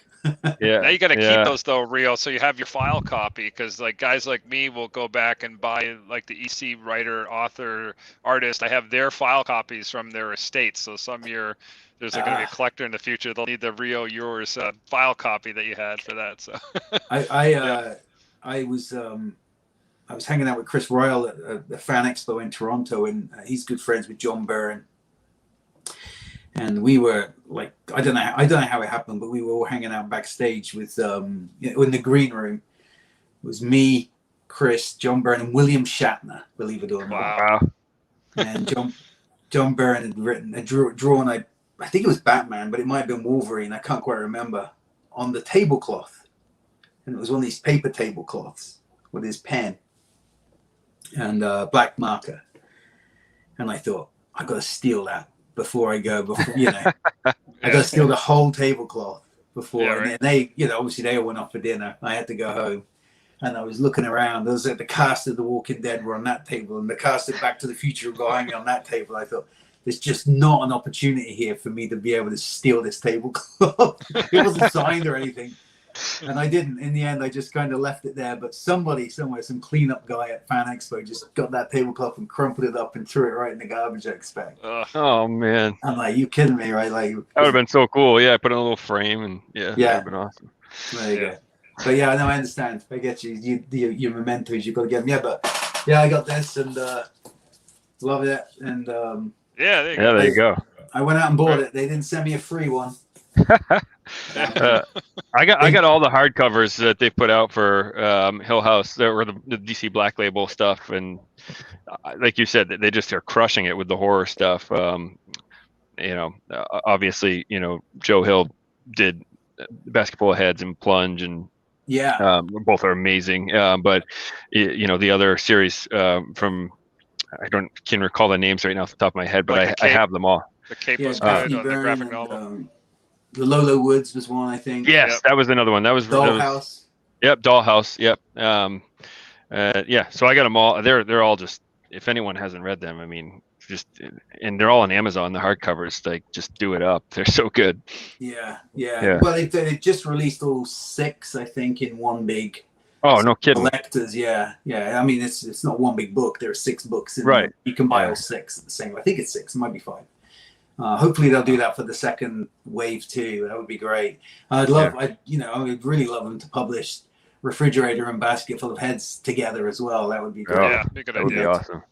Yeah. Now you got to keep those though, Rio, so you have your file copy, because like guys like me will go back and buy like the EC writer, author, artist. I have their file copies from their estates. So some year there's going to be a collector in the future. They'll need the Rio Youers file copy that you had for that. So I was hanging out with Chris Royal at the Fan Expo in Toronto, and he's good friends with John Byrne. And we were like, I don't know how it happened, but we were all hanging out backstage with in the green room. It was me, Chris, John Byrne, and William Shatner, believe it or not. Wow. And John Byrne had drawn I think it was Batman, but it might have been Wolverine. I can't quite remember, on the tablecloth. And it was one of these paper tablecloths with his pen and black marker. And I thought, I got to steal that before I go. I got to steal the whole tablecloth before. Yeah, right. And they, obviously they all went off for dinner. I had to go home. And I was looking around. There was like the cast of The Walking Dead were on that table, and the cast of Back to the Future were going on that table. I thought, there's just not an opportunity here for me to be able to steal this tablecloth. It wasn't signed or anything. And I didn't. In the end, I just kind of left it there. But somebody somewhere, some cleanup guy at Fan Expo, just got that tablecloth and crumpled it up and threw it right in the garbage, I expect. Oh, man. I'm like, you kidding me, right? Like, that would have been so cool. Yeah, put in a little frame, and that would have been awesome. There you go. But yeah, no, I understand. I get you. Your mementos, you've got to get them. Yeah, but yeah, I got this and love it. And there you go. I went out and bought it. They didn't send me a free one. I got all the hardcovers that they put out for Hill House, or the DC Black Label stuff, and like you said, they just are crushing it with the horror stuff. Obviously, Joe Hill did Basketball Heads and Plunge, and both are amazing. But the other series from, can't recall the names right now off the top of my head, but like I have them all. The Cape was good on the graphic novel. The Lola Woods was one, I think. Yes, Yep. that was another one. That was Dollhouse. Yep, Dollhouse. Yep. Yeah. So I got them all. They're all just. If anyone hasn't read them, I mean, and they're all on Amazon. The hardcovers, like, just do it up. They're so good. Yeah. Yeah. Well, they just released all 6, I think, in one big. Oh, no kidding. Collectors, yeah. I mean, it's not one big book. There are 6 books, in Right. You can buy all 6 at the same. I think it's 6. It might be 5. Hopefully they'll do that for the second wave too. That would be great. I would really love them to publish Refrigerator and Basket Full of Heads together as well. That would be great. Yeah, be a good That would be idea. awesome.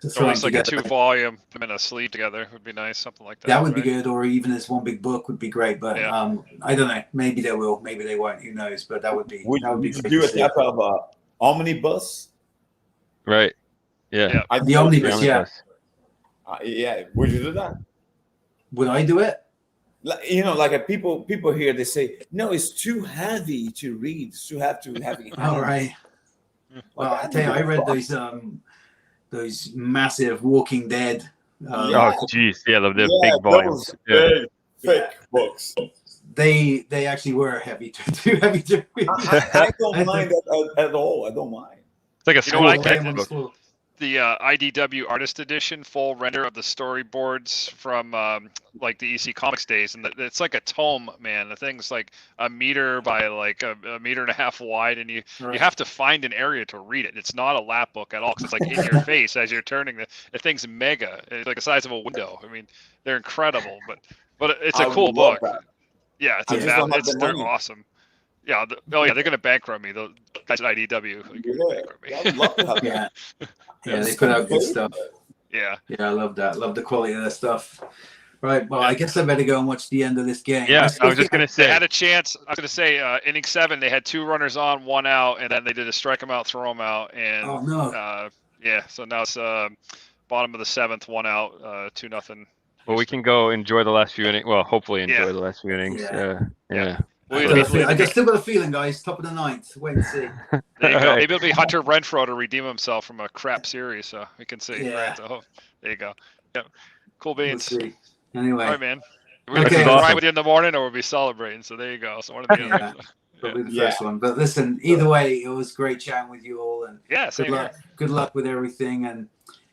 To Or throw at least them like a together. 2-volume and a sleeve together would be nice, something like that. That would be right? good, or even as one big book would be great. But Yeah. I don't know. Maybe they will. Maybe they won't. Who knows? But that would be. Would that would be you great do to a see. type of omnibus? Right. Yeah. Yeah. The omnibus, yeah. Yeah. Would you do that? Would I do it? Like people here, they say, no, it's too heavy to read. It's too heavy. All right. Well, I tell you, I read those massive Walking Dead. Oh, geez. Yeah, the big volumes. Those Yeah. big, thick books. They actually were too heavy to read. I don't mind that at all. I don't mind. It's like a You know school what I textbook. The IDW Artist Edition full render of the storyboards from like the EC Comics days, and it's like a tome, man. The thing's like a meter by like a meter and a half wide, and you have to find an area to read it. It's not a lap book at all, because it's like in your face as you're turning. The thing's mega. It's like the size of a window. I mean, they're incredible, but it's a cool book. Yeah, I just don't have the they're money. awesome. Yeah, they're gonna bankrupt me. The guys at IDW. I would love to have Yeah. that. Yeah, they put out good stuff. Yeah. Yeah, I love that. Love the quality of their stuff. Right, well, I guess I better go and watch the end of this game. Yeah, I was just going to They say. had a chance. I was going to say, inning 7, they had 2 runners on, 1 out, and then they did a strike them out, throw them out, and Oh, no. yeah. So now it's bottom of the 7th, 1 out, 2-0. Well, we can go enjoy the last few innings. Well, hopefully enjoy Yeah. the last few innings. Yeah. Yeah. I just still got a feeling, guys. Top of the 9th. Wait and see. There you go. Alright. Maybe it'll be Hunter Renfro to redeem himself from a crap series, so we can see. Yeah. Right? So there you go. Yep. Cool We'll beans. see. Anyway. All right, man. We're Okay. gonna This is ride awesome. with you in the morning, or we'll be celebrating. So there you go. So one of the Yeah. other. Probably the first one. But listen, either way, it was great chatting with you all, and Yeah. good Same here. luck. Good luck with everything. And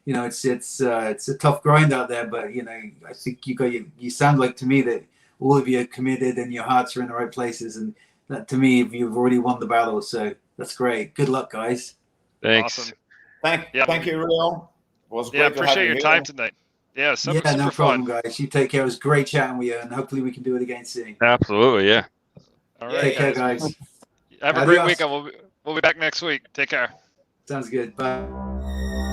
it's a tough grind out there, but I think you sound like to me that all of you are committed and your hearts are in the right places, and that to me, you've already won the battle. So that's great. Good luck, guys. Thanks. Awesome. Thank you, Rio. It was great Yeah, to appreciate have your you time here. tonight. Yeah, super, Yeah, no super problem, fun. guys. You take care. It was great chatting with you, and hopefully we can do it again soon. Absolutely. Yeah. All Yeah, right, Take care, guys. guys. Have a great Adios. weekend. We'll be back next week. Take care. Sounds good. Bye.